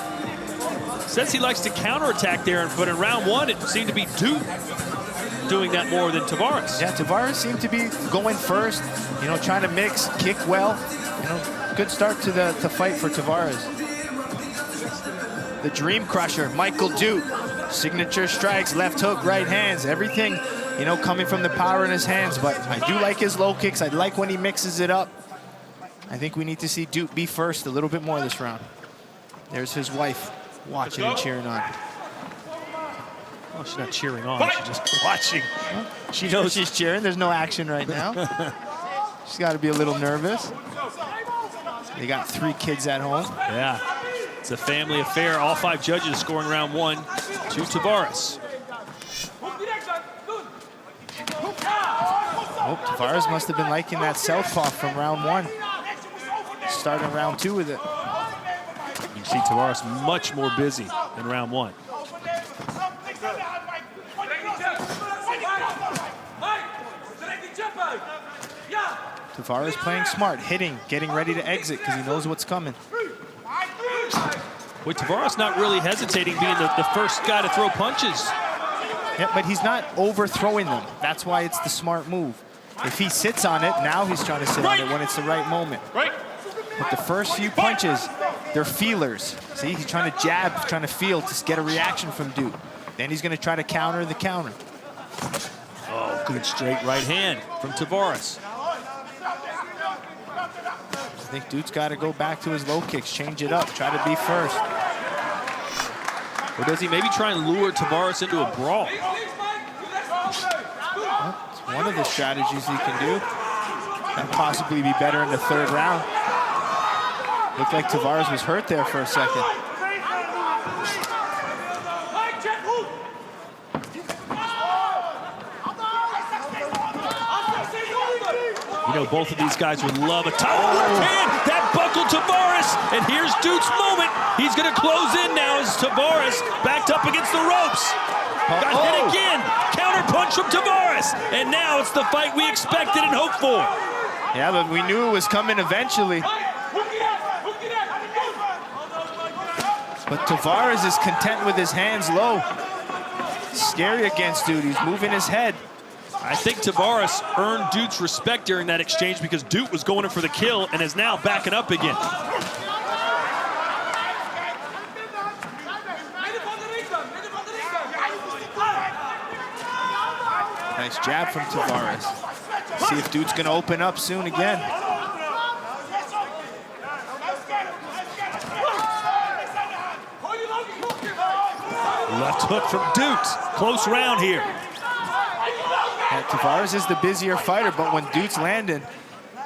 [SPEAKER 1] says he likes to counterattack there, but in round 1, it seemed to be Duke doing that more than Tavares.
[SPEAKER 2] Yeah, Tavares seemed to be going first, you know, trying to mix, kick well. You know, good start to the fight for Tavares. The Dream Crusher, Michael Duke. Signature strikes, left hook, right hands, everything, you know, coming from the power in his hands. But I do like his low kicks. I like when he mixes it up. I think we need to see Duke be first a little bit more this round. There's his wife watching and cheering on.
[SPEAKER 1] Oh, she's not cheering on, she's just watching.
[SPEAKER 2] She knows she's cheering. There's no action right now. She's got to be a little nervous. They got 3 kids at home.
[SPEAKER 1] Yeah, it's a family affair. All 5 judges scoring round 1 to Tavares.
[SPEAKER 2] Oh, Tavares must have been liking that southpaw from round 1. Starting round 2 with it.
[SPEAKER 1] You see Tavares much more busy than round 1.
[SPEAKER 2] Tavares playing smart, hitting, getting ready to exit because he knows what's coming.
[SPEAKER 1] Boy, Tavares not really hesitating being the first guy to throw punches.
[SPEAKER 2] Yeah, but he's not overthrowing them. That's why it's the smart move. If he sits on it, now he's trying to sit on it when it's the right moment.
[SPEAKER 4] Right.
[SPEAKER 2] But the first few punches, they're feelers. See, he's trying to jab, trying to feel to get a reaction from Duke. Then he's going to try to counter the counter.
[SPEAKER 1] Oh, good straight right hand from Tavares.
[SPEAKER 2] I think Duke's got to go back to his low kicks, change it up, try to be first.
[SPEAKER 1] Or does he maybe try and lure Tavares into a brawl?
[SPEAKER 2] Well, it's one of the strategies he can do. That'd possibly be better in the 3rd round. Looked like Tavares was hurt there for a second.
[SPEAKER 1] You know, both of these guys would love a top left hand. That buckled Tavares. And here's Duke's moment. He's going to close in now as Tavares backed up against the ropes. Got hit again. Counter punch from Tavares. And now it's the fight we expected and hoped for.
[SPEAKER 2] Yeah, but we knew it was coming eventually. But Tavares is content with his hands low. Scary against Dude. He's moving his head.
[SPEAKER 1] I think Tavares earned Dute's respect during that exchange because Dute was going in for the kill and is now backing up again.
[SPEAKER 2] Nice jab from Tavares. See if Dude's gonna open up soon again.
[SPEAKER 1] Left hook from Dute. Close round here.
[SPEAKER 2] Yeah, Tavares is the busier fighter, but when Dude's landing,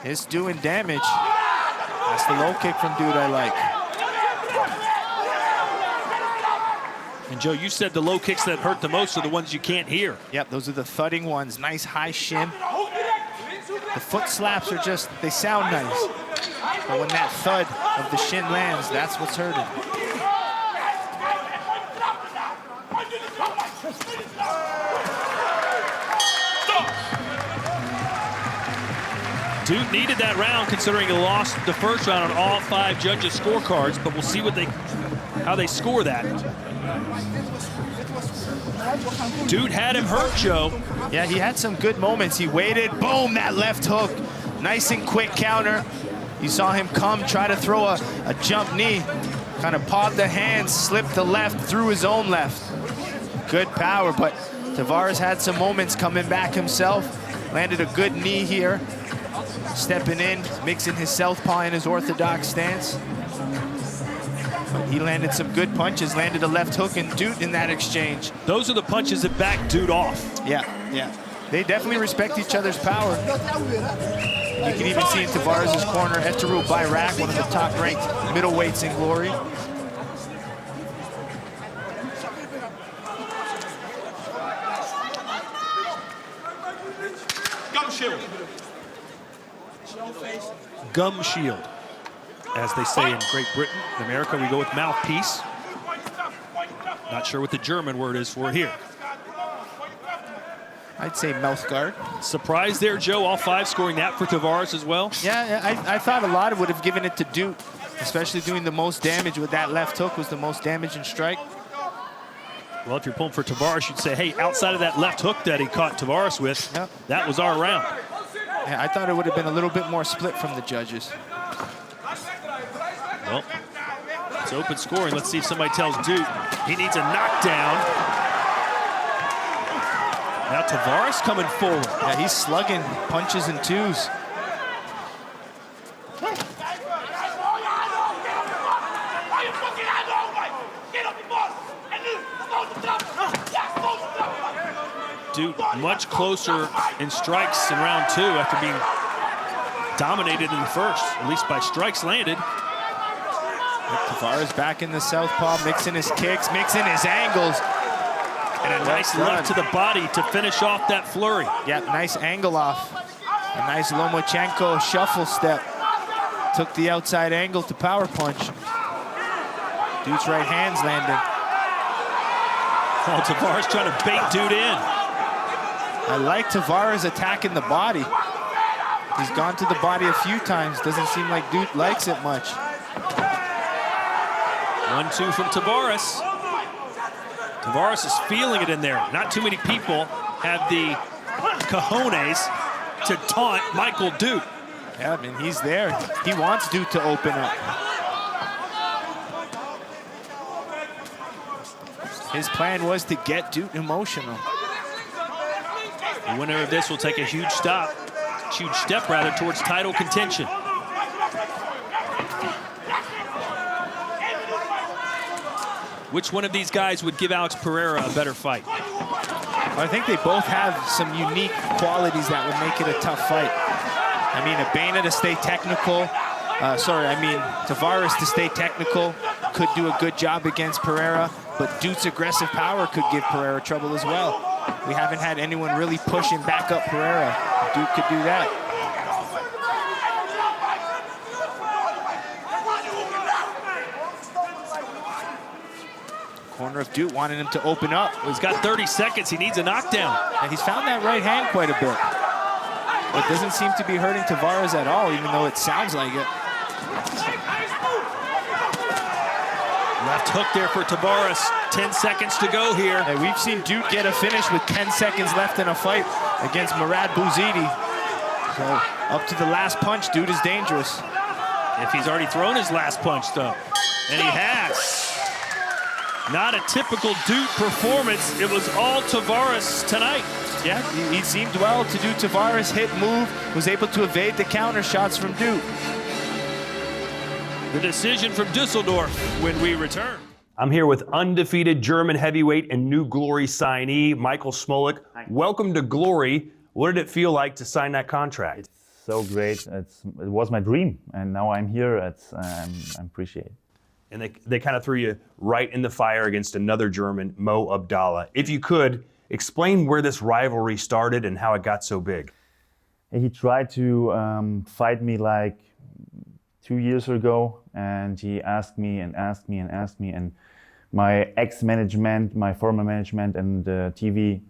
[SPEAKER 2] it's doing damage. That's the low kick from Dude I like.
[SPEAKER 1] And Joe, you said the low kicks that hurt the most are the ones you can't hear.
[SPEAKER 2] Yep, those are the thudding ones. Nice high shin. The foot slaps are just, they sound nice. But when that thud of the shin lands, that's what's hurting.
[SPEAKER 1] Dude needed that round considering he lost the first round on all 5 judges' scorecards, but we'll see how they score that. Dude had him hurt, Joe.
[SPEAKER 2] Yeah, he had some good moments. He waited, boom, that left hook. Nice and quick counter. You saw him come, try to throw a jump knee. Kind of pawed the hands, slipped the left, threw his own left. Good power, but Tavares had some moments coming back himself. Landed a good knee here. Stepping in, mixing his southpaw in his orthodox stance. But he landed some good punches, landed a left hook and Dude in that exchange.
[SPEAKER 1] Those are the punches that back Dude off.
[SPEAKER 2] Yeah, yeah. They definitely respect each other's power. You can even see in Tavares' corner, Etaru Bayrak, one of the top-ranked middleweights in Glory.
[SPEAKER 4] Gum shield.
[SPEAKER 1] Gum shield, as they say in Great Britain. In America, we go with mouthpiece. Not sure what the German word is for it here.
[SPEAKER 2] I'd say mouth guard.
[SPEAKER 1] Surprise there, Joe, all 5 scoring that for Tavares as well?
[SPEAKER 2] Yeah, I thought a lot would have given it to Dude, especially doing the most damage with that left hook, was the most damage in strike.
[SPEAKER 1] Well, if you're pulling for Tavares, you'd say, hey, outside of that left hook that he caught Tavares with,
[SPEAKER 2] Yep.
[SPEAKER 1] that was our round.
[SPEAKER 2] Yeah, I thought it would have been a little bit more split from the judges.
[SPEAKER 1] Well, it's open scoring. Let's see if somebody tells Dude he needs a knockdown. Now Tavares coming forward.
[SPEAKER 2] Yeah, he's slugging punches and twos.
[SPEAKER 1] Dude much closer in strikes in round 2 after being dominated in the first, at least by strikes landed.
[SPEAKER 2] Tavares back in the southpaw, mixing his kicks, mixing his angles.
[SPEAKER 1] And a nice left to the body to finish off that flurry.
[SPEAKER 2] Yeah, nice angle off. A nice Lomachenko shuffle step. Took the outside angle to power punch. Dude's right hand's landing.
[SPEAKER 1] Oh, Tavares trying to bait Dude in.
[SPEAKER 2] I like Tavares attacking the body. He's gone to the body a few times. Doesn't seem like Dude likes it much.
[SPEAKER 1] 1-2 from Tavares. Tavares is feeling it in there. Not too many people have the cojones to taunt Michael Dude.
[SPEAKER 2] Yeah, I mean, he's there. He wants Dude to open up. His plan was to get Dude emotional.
[SPEAKER 1] The winner of this will take a huge step towards title contention. Which one of these guys would give Alex Pereira a better fight?
[SPEAKER 2] I think they both have some unique qualities that would make it a tough fight. I mean, Abena to stay technical. Tavares to stay technical could do a good job against Pereira, but Dude's aggressive power could give Pereira trouble as well. We haven't had anyone really pushing back up Pereira. Dude could do that. Corner of Dude wanting him to open up.
[SPEAKER 1] Well, he's got 30 seconds. He needs a knockdown.
[SPEAKER 2] And he's found that right hand quite a bit. But doesn't seem to be hurting Tavares at all, even though it sounds like it.
[SPEAKER 1] Left hook there for Tavares. 10 seconds to go here.
[SPEAKER 2] And we've seen Duke get a finish with 10 seconds left in a fight against Murad Bouzidi. So up to the last punch, Dude is dangerous.
[SPEAKER 1] If he's already thrown his last punch, though. And he has. Not a typical Duke performance. It was all Tavares tonight.
[SPEAKER 2] Yeah, he seemed well to do Tavares, hit, move, was able to evade the counter shots from Duke.
[SPEAKER 1] The decision from Dusseldorf when we return. I'm here with undefeated German heavyweight and New Glory signee, Michael Smolik. Welcome to Glory. What did it feel like to sign that contract?
[SPEAKER 6] It's so great. It was my dream, and now I'm here. I appreciate it.
[SPEAKER 1] And they kind of threw you right in the fire against another German, Mo Abdallah. If you could, explain where this rivalry started and how it got so big.
[SPEAKER 6] He tried to fight me like 2 years ago, and he asked me and asked me and asked me, and my ex-management, my former management, and TV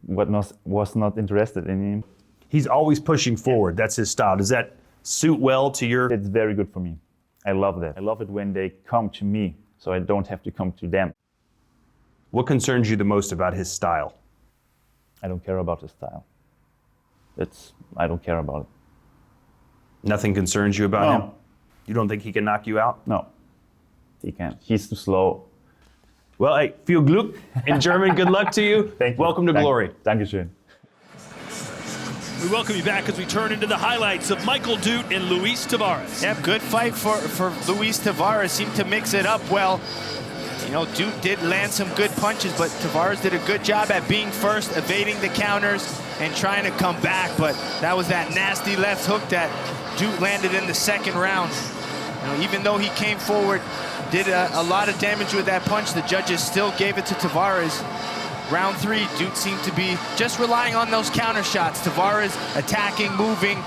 [SPEAKER 6] was not interested in him.
[SPEAKER 1] He's always pushing forward. That's his style. Does that suit well to your...
[SPEAKER 6] It's very good for me. I love that. I love it when they come to me, so I don't have to come to them.
[SPEAKER 1] What concerns you the most about his style?
[SPEAKER 6] I don't care about his style. I don't care about it.
[SPEAKER 1] Nothing concerns you about him?
[SPEAKER 6] No.
[SPEAKER 1] You don't think he can knock you out?
[SPEAKER 6] No, he can't. He's too slow.
[SPEAKER 1] Well, hey, viel Glück in German. Good luck to you.
[SPEAKER 6] Thank you.
[SPEAKER 1] Welcome to Glory.
[SPEAKER 6] Dankeschön.
[SPEAKER 1] We welcome you back as we turn into the highlights of Michael Duke and Luis Tavares.
[SPEAKER 2] Yeah, good fight for Luis Tavares. Seemed to mix it up well. You know, Duke did land some good punches, but Tavares did a good job at being first, evading the counters, and trying to come back. But that was that nasty left hook that Duke landed in the second round. You know, even though he came forward, did a lot of damage with that punch, the judges still gave it to Tavares. Round 3, Duke seemed to be just relying on those counter shots. Tavares attacking, moving,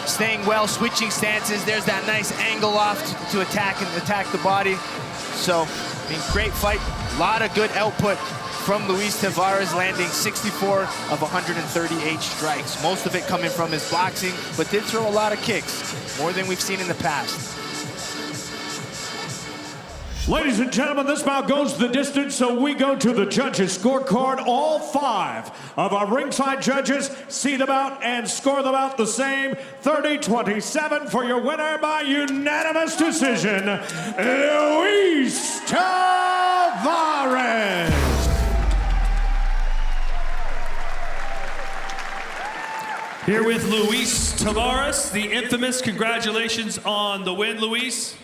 [SPEAKER 2] staying well, switching stances. There's that nice angle off to attack the body. So, I mean, great fight. A lot of good output from Luis Tavares, landing 64 of 138 strikes. Most of it coming from his boxing, but did throw a lot of kicks, more than we've seen in the past.
[SPEAKER 3] Ladies and gentlemen, this bout goes the distance, so we go to the judges' scorecard. All 5 of our ringside judges see the bout and score the bout the same, 30-27 for your winner by unanimous decision, Luis Tavares. Here with Luis Tavares, the infamous. Congratulations on the win, Luis.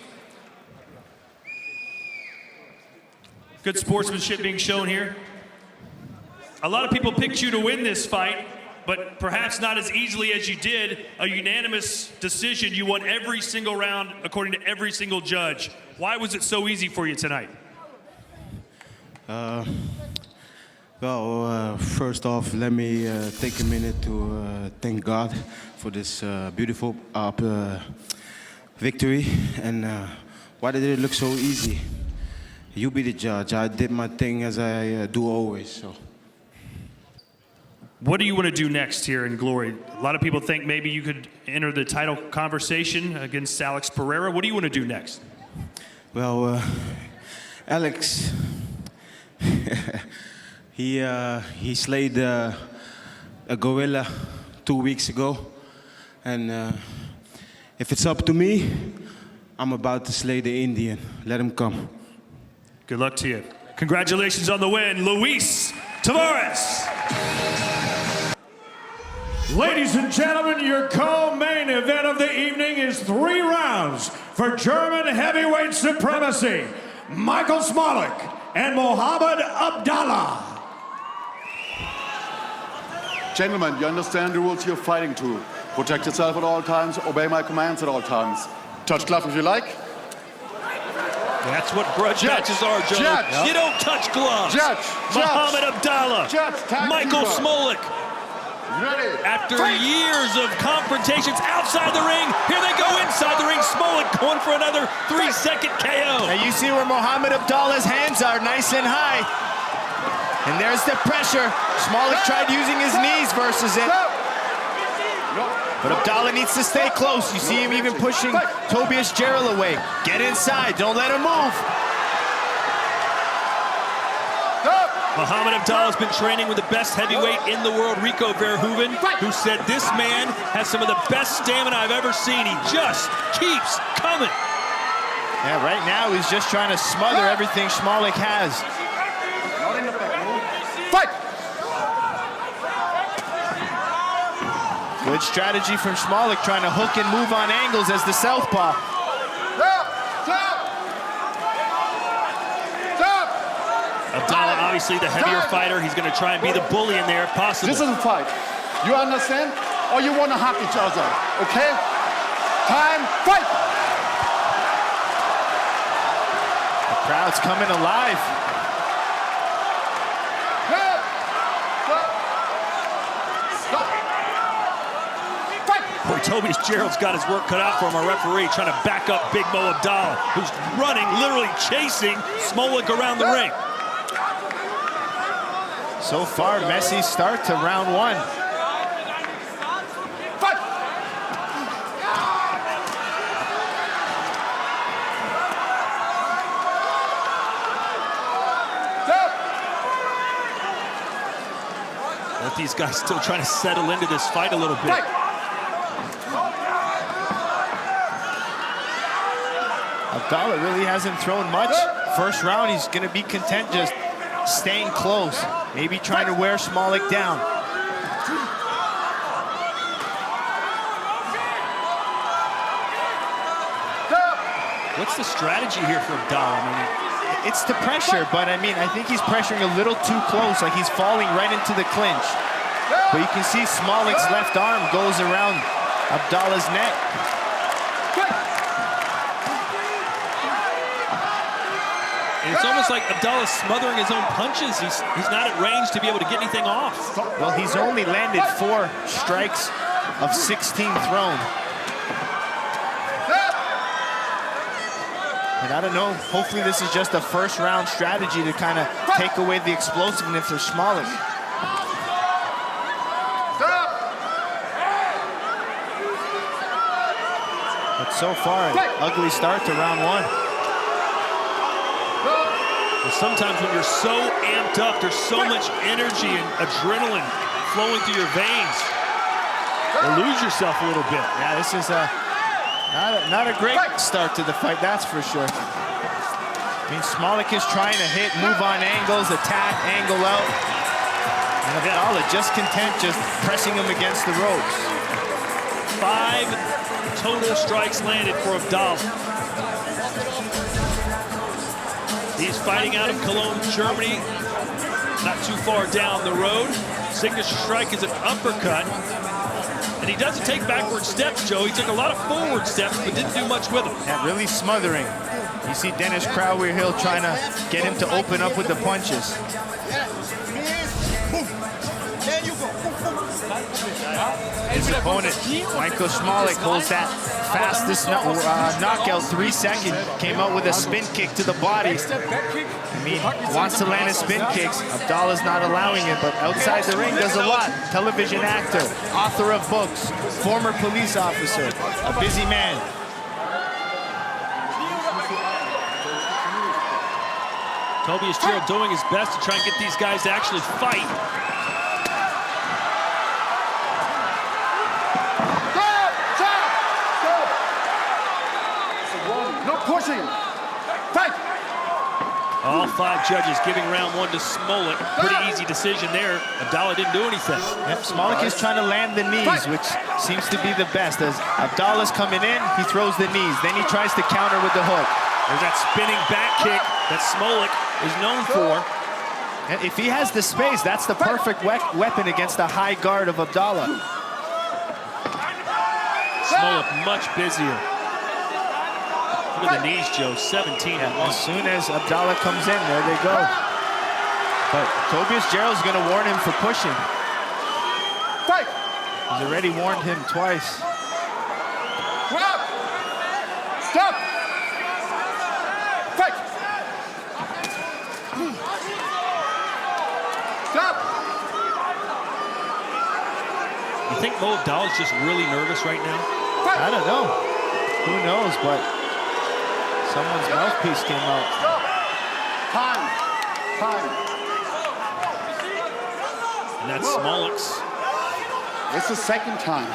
[SPEAKER 3] Good sportsmanship being shown here. A lot of people picked you to win this fight, but perhaps not as easily as you did. A unanimous decision. You won every single round according to every single judge. Why was it so easy for you tonight?
[SPEAKER 7] First off, let me take a minute to thank God for this beautiful victory. And why did it look so easy? You be the judge. I did my thing as I do always. So.
[SPEAKER 1] What do you want to do next here in Glory? A lot of people think maybe you could enter the title conversation against Alex Pereira. What do you want to do next?
[SPEAKER 7] Well, Alex, he slayed a gorilla 2 weeks ago, and if it's up to me, I'm about to slay the Indian. Let him come.
[SPEAKER 1] Good luck to you. Congratulations on the win, Luis Tavares.
[SPEAKER 3] Ladies and gentlemen, your co-main event of the evening is 3 rounds for German heavyweight supremacy. Michael Smolik and Mohammed Abdallah.
[SPEAKER 8] Gentlemen, you understand the rules you're fighting to. Protect yourself at all times, obey my commands at all times. Touch glove if you like.
[SPEAKER 1] That's what grudge matches are, Joe.
[SPEAKER 8] Judge.
[SPEAKER 1] You don't touch gloves.
[SPEAKER 8] Judge.
[SPEAKER 1] Mohammed Abdallah. Michael Smolik.
[SPEAKER 8] Ready.
[SPEAKER 1] After years of confrontations outside the ring, here they go inside the ring. Smolik going for another 3-second KO.
[SPEAKER 2] Now you see where Mohammed Abdallah's hands are, nice and high. And there's the pressure. Smolik tried using his knees versus it. But Abdallah needs to stay close. You see him even pushing Tobias Jarrell away. Get inside, don't let him move.
[SPEAKER 1] Muhammad Abdallah's been training with the best heavyweight in the world, Rico Verhoeven, who said this man has some of the best stamina I've ever seen. He just keeps coming.
[SPEAKER 2] Yeah, right now he's just trying to smother everything Smolik has.
[SPEAKER 8] Fight!
[SPEAKER 2] Good strategy from Smolik, trying to hook and move on angles as the southpaw.
[SPEAKER 1] Abdallah, obviously the heavier fighter. He's going to try and be the bully in there if possible.
[SPEAKER 8] This is a fight. You understand? Or you want to hug each other, okay? Time, fight!
[SPEAKER 2] The crowd's coming alive.
[SPEAKER 1] Boy, Tobias Gerald's got his work cut out for him, a referee trying to back up Big Mo Abdallah, who's running, literally chasing Smolik around the ring.
[SPEAKER 2] So far, messy start to round one.
[SPEAKER 8] Fight!
[SPEAKER 1] Both these guys still trying to settle into this fight a little bit.
[SPEAKER 8] Fight!
[SPEAKER 2] Abdallah really hasn't thrown much. First round, he's going to be content just staying close. Maybe trying to wear Smolik down.
[SPEAKER 1] What's the strategy here for Abdallah? I mean,
[SPEAKER 2] it's the pressure, but I mean, I think he's pressuring a little too close, like he's falling right into the clinch. But you can see Smolik's left arm goes around Abdallah's neck.
[SPEAKER 1] And it's almost like Abdallah's smothering his own punches. He's not at range to be able to get anything off.
[SPEAKER 2] Well, he's only landed 4 strikes of 16 thrown. And I don't know, hopefully this is just a first round strategy to kind of take away the explosiveness of Smolik. But so far, an ugly start to round one.
[SPEAKER 1] Well, sometimes when you're so amped up, there's so much energy and adrenaline flowing through your veins. You lose yourself a little bit.
[SPEAKER 2] Yeah, this is not a great start to the fight, that's for sure. I mean, Smolik is trying to hit, move on angles, attack, angle out. And Abdallah just content, just pressing him against the ropes.
[SPEAKER 1] 5 total strikes landed for Abdallah. He's fighting out of Cologne, Germany, not too far down the road. Signature strike is an uppercut. And he doesn't take backward steps, Joe. He took a lot of forward steps, but didn't do much with them.
[SPEAKER 2] Yeah, really smothering. You see Dennis Crowder-Hill trying to get him to open up with the punches. His opponent, Michael Smolik, holds that fastest knockout, 3 seconds. Came out with a spin kick to the body. I mean, wants to land his spin kicks. Abdallah's not allowing it, but outside the ring does a lot. Television actor, author of books, former police officer, a busy man.
[SPEAKER 1] Tobias Gerald doing his best to try and get these guys to actually fight.
[SPEAKER 8] No pushing. Fight!
[SPEAKER 1] All 5 judges giving round 1 to Smolik. Pretty easy decision there. Abdallah didn't do anything.
[SPEAKER 2] Yep, Smolik is trying to land the knees, which seems to be the best. As Abdallah's coming in, he throws the knees. Then he tries to counter with the hook.
[SPEAKER 1] There's that spinning back kick that Smolik is known for.
[SPEAKER 2] And if he has the space, that's the perfect weapon against the high guard of Abdallah.
[SPEAKER 1] Smolik much busier. Look at the knees, Joe, 17 and 1.
[SPEAKER 2] As soon as Abdallah comes in, there they go. But Tobias Gerald's going to warn him for pushing.
[SPEAKER 8] Fight!
[SPEAKER 2] He's already warned him twice.
[SPEAKER 8] Stop! Fight! Stop!
[SPEAKER 1] You think Mo Abdallah's just really nervous right now?
[SPEAKER 2] I don't know. Who knows, but someone's mouthpiece came out.
[SPEAKER 8] Time. Time.
[SPEAKER 1] that's Smolik's.
[SPEAKER 8] It's the second time.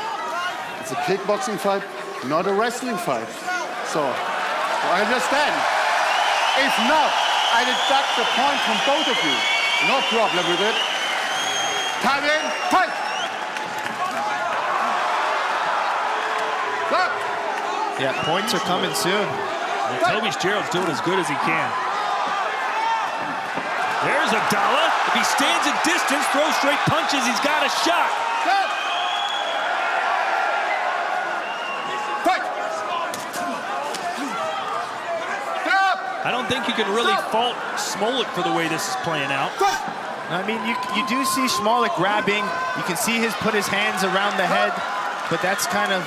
[SPEAKER 8] It's a kickboxing fight, not a wrestling fight. So, I understand. If not, I deduct the point from both of you. No problem with it. Time in, fight! Stop!
[SPEAKER 2] Yeah, points are coming soon.
[SPEAKER 1] And Tobias Gerald's doing as good as he can. There's Abdallah. If he stands in distance, throws straight punches, he's got a shot.
[SPEAKER 8] Stop! Fight! Stop!
[SPEAKER 1] I don't think you can really fault Smolik for the way this is playing out.
[SPEAKER 8] Fight!
[SPEAKER 2] I mean, you do see Smolik grabbing. You can see put his hands around the head, but that's kind of,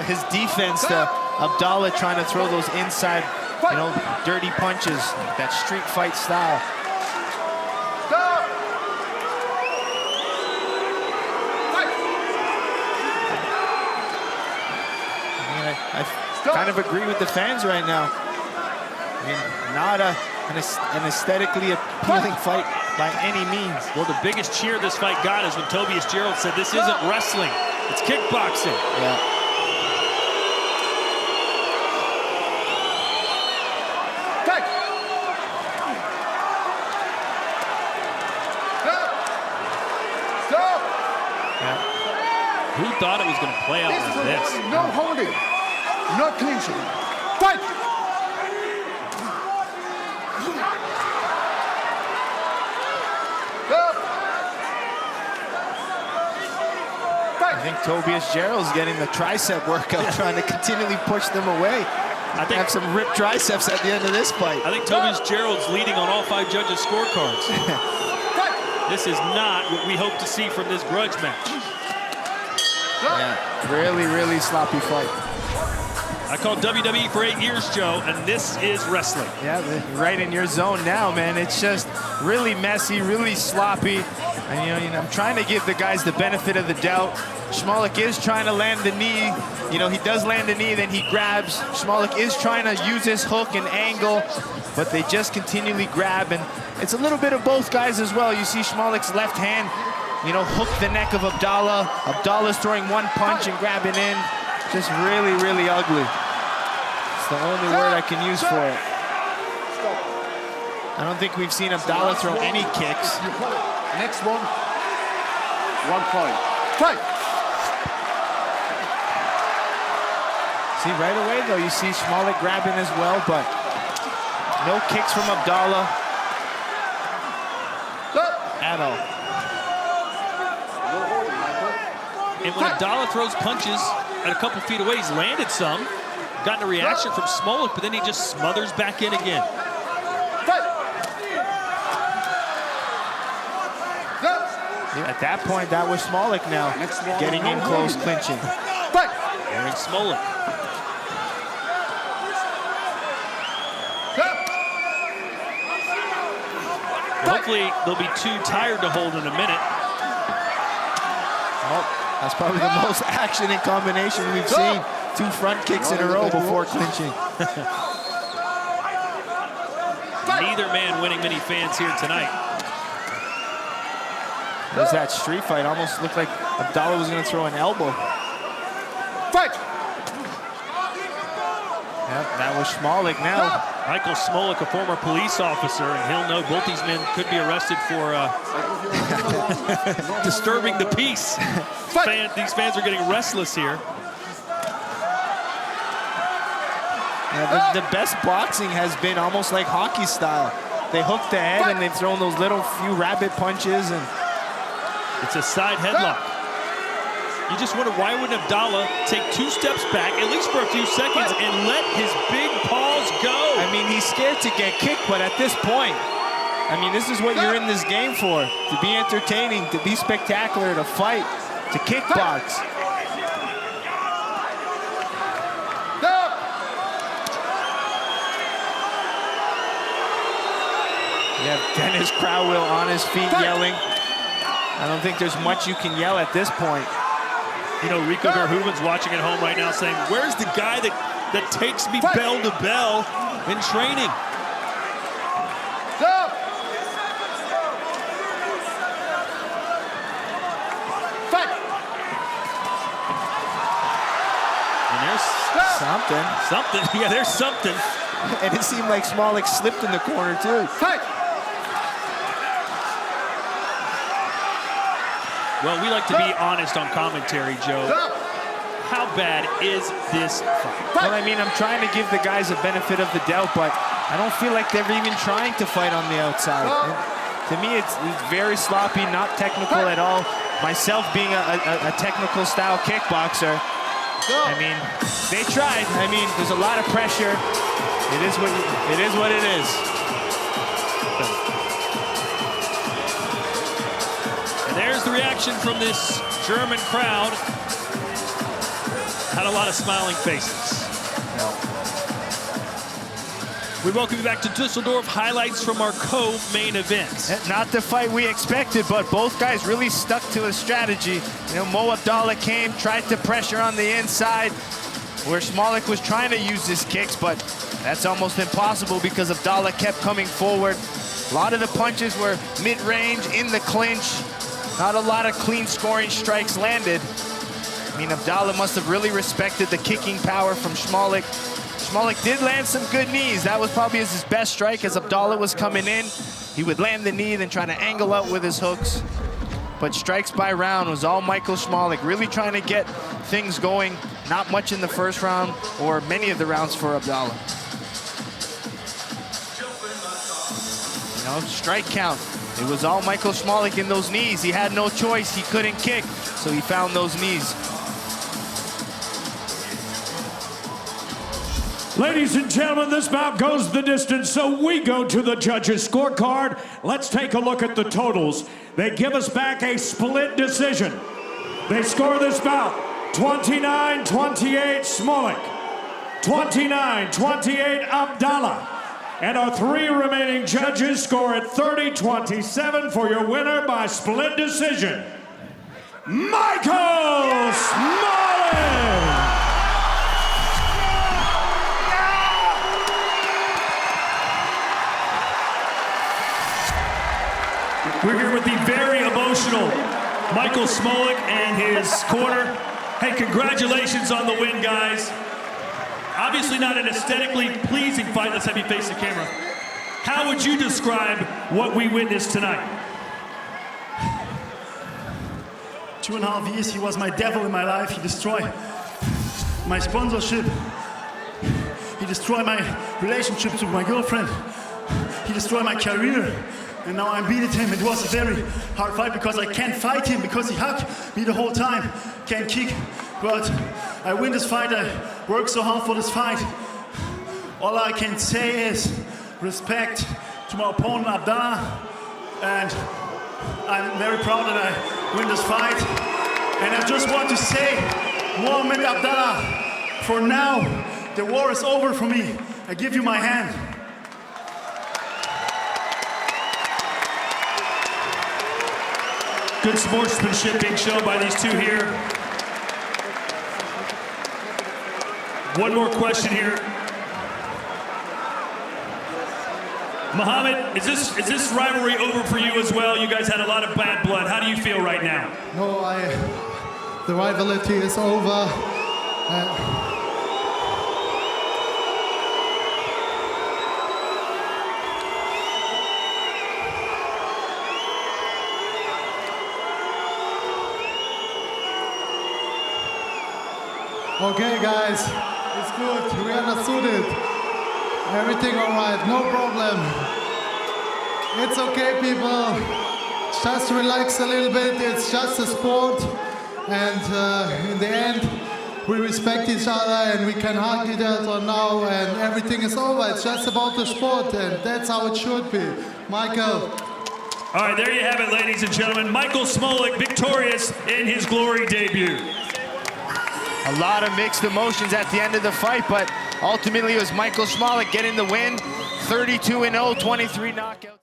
[SPEAKER 2] his defense to Abdallah trying to throw those inside, dirty punches, that street fight style.
[SPEAKER 8] Stop! Fight!
[SPEAKER 2] I kind of agree with the fans right now. I mean, not an aesthetically appealing fight by any means.
[SPEAKER 1] Well, the biggest cheer this fight got is when Tobias Gerald said, this isn't wrestling, it's kickboxing.
[SPEAKER 2] Yeah.
[SPEAKER 1] Who thought it was going to play out like this?
[SPEAKER 8] No holding, no clinching. Fight!
[SPEAKER 2] I think Tobias Gerald's getting the tricep workout, trying to continually push them away. I think have some ripped triceps at the end of this fight.
[SPEAKER 1] I think Tobias Gerald's leading on all 5 judges' scorecards. This is not what we hope to see from this grudge match.
[SPEAKER 2] Yeah, really, really sloppy fight.
[SPEAKER 1] I called WWE for 8 years, Joe, and this is wrestling.
[SPEAKER 2] Yeah, right in your zone now, man. It's just really messy, really sloppy. And, I'm trying to give the guys the benefit of the doubt. Smolik is trying to land the knee. He does land the knee, then he grabs. Smolik is trying to use his hook and angle, but they just continually grab. And it's a little bit of both guys as well. You see Smolik's left hand, hook the neck of Abdallah. Abdallah's throwing one punch and grabbing in. Just really, really ugly. It's the only word I can use for it. I don't think we've seen Abdallah throw any kicks.
[SPEAKER 8] Next one. 1 point. Fight!
[SPEAKER 2] See, right away, though, you see Smolik grabbing as well, but no kicks from Abdallah at all.
[SPEAKER 1] And when Abdallah throws punches at a couple feet away, he's landed some, gotten a reaction from Smolik, but then he just smothers back in again.
[SPEAKER 2] At that point, that was Smolik now, getting in close, clinching.
[SPEAKER 1] Aaron Smolik. Well, hopefully, they'll be too tired to hold in a minute.
[SPEAKER 2] Oh, that's probably the most action in combination we've seen. 2 front kicks in a row before clinching.
[SPEAKER 1] Neither man winning many fans here tonight.
[SPEAKER 2] There's that street fight. Almost looked like Abdallah was going to throw an elbow.
[SPEAKER 8] Fight!
[SPEAKER 2] Yep, that was Smolik now.
[SPEAKER 1] Michael Smolik, a former police officer, and he'll know both these men could be arrested for disturbing the peace. These fans are getting restless here.
[SPEAKER 2] Yeah, the best boxing has been almost like hockey style. They hook the head and they've thrown those little few rabbit punches, and
[SPEAKER 1] it's a side headlock. You just wonder, why wouldn't Abdallah take 2 steps back, at least for a few seconds, and let his big paws go?
[SPEAKER 2] I mean, he's scared to get kicked, but at this point, I mean, this is what you're in this game for. To be entertaining, to be spectacular, to fight, to kickbox. You have Dennis Crowell on his feet yelling. I don't think there's much you can yell at this point.
[SPEAKER 1] Rico Verhoeven's watching at home right now saying, where's the guy that takes me bell to bell in training?
[SPEAKER 2] Something.
[SPEAKER 1] Something. Yeah, there's something.
[SPEAKER 2] And it seemed like Smolik slipped in the corner, too.
[SPEAKER 8] Fight!
[SPEAKER 1] Well, we like to be honest on commentary, Joe.
[SPEAKER 8] Stop!
[SPEAKER 1] How bad is this fight?
[SPEAKER 2] Well, I mean, I'm trying to give the guys a benefit of the doubt, but I don't feel like they're even trying to fight on the outside. To me, it's very sloppy, not technical at all. Myself being a technical style kickboxer, I mean, they tried. I mean, there's a lot of pressure. It is what it is.
[SPEAKER 1] And there's the reaction from this German crowd. Had a lot of smiling faces. We welcome you back to Dusseldorf. Highlights from our co-main event.
[SPEAKER 2] Not the fight we expected, but both guys really stuck to a strategy. You know, Mo Abdallah came, tried to pressure on the inside, where Smolik was trying to use his kicks, but that's almost impossible because Abdallah kept coming forward. A lot of the punches were mid-range, in the clinch. Not a lot of clean scoring strikes landed. I mean, Abdallah must have really respected the kicking power from Smolik. Smolik did land some good knees. That was probably his best strike as Abdallah was coming in. He would land the knee, then try to angle out with his hooks. But strikes by round was all Michael Smolik, really trying to get things going. Not much in the first round, or many of the rounds for Abdallah. You know, strike count. It was all Michael Smolik in those knees. He had no choice. He couldn't kick, so he found those knees.
[SPEAKER 3] Ladies and gentlemen, this bout goes the distance, so we go to the judges' scorecard. Let's take a look at the totals. They give us back a split decision. They score this bout 29-28 Smolik, 29-28 Abdallah. And our three remaining judges score it 30-27 for your winner by split decision, Michael Smolik!
[SPEAKER 1] We're here with the very emotional Michael Smolik and his corner. Hey, congratulations on the win, guys. Obviously not an aesthetically pleasing fight. Let's have you face the camera. How would you describe what we witnessed tonight?
[SPEAKER 9] 2.5 years, he was my devil in my life. He destroyed my sponsorship. He destroyed my relationships with my girlfriend. He destroyed my career. And now I beat him. It was a very hard fight because I can't fight him because he hugged me the whole time. Can't kick, but I win this fight. I worked so hard for this fight. All I can say is respect to my opponent Abdallah, and I'm very proud that I win this fight. And I just want to say, Mohamed Abdallah, for now, the war is over for me. I give you my hand.
[SPEAKER 1] Good sportsmanship being shown by these two here. One more question here. Mohamed, is this rivalry over for you as well? You guys had a lot of bad blood. How do you feel right now?
[SPEAKER 10] No, the rivalry is over. Okay, guys, it's good. We understood it. Everything all right, no problem. It's okay, people. Just relax a little bit. It's just a sport. And in the end, we respect each other and we can hug each other now and everything is over. It's just about the sport and that's how it should be. Michael.
[SPEAKER 1] All right, there you have it, ladies and gentlemen. Michael Smolik victorious in his glory debut.
[SPEAKER 2] A lot of mixed emotions at the end of the fight, but ultimately it was Michael Smolik getting the win. 32-0, 23 knockouts.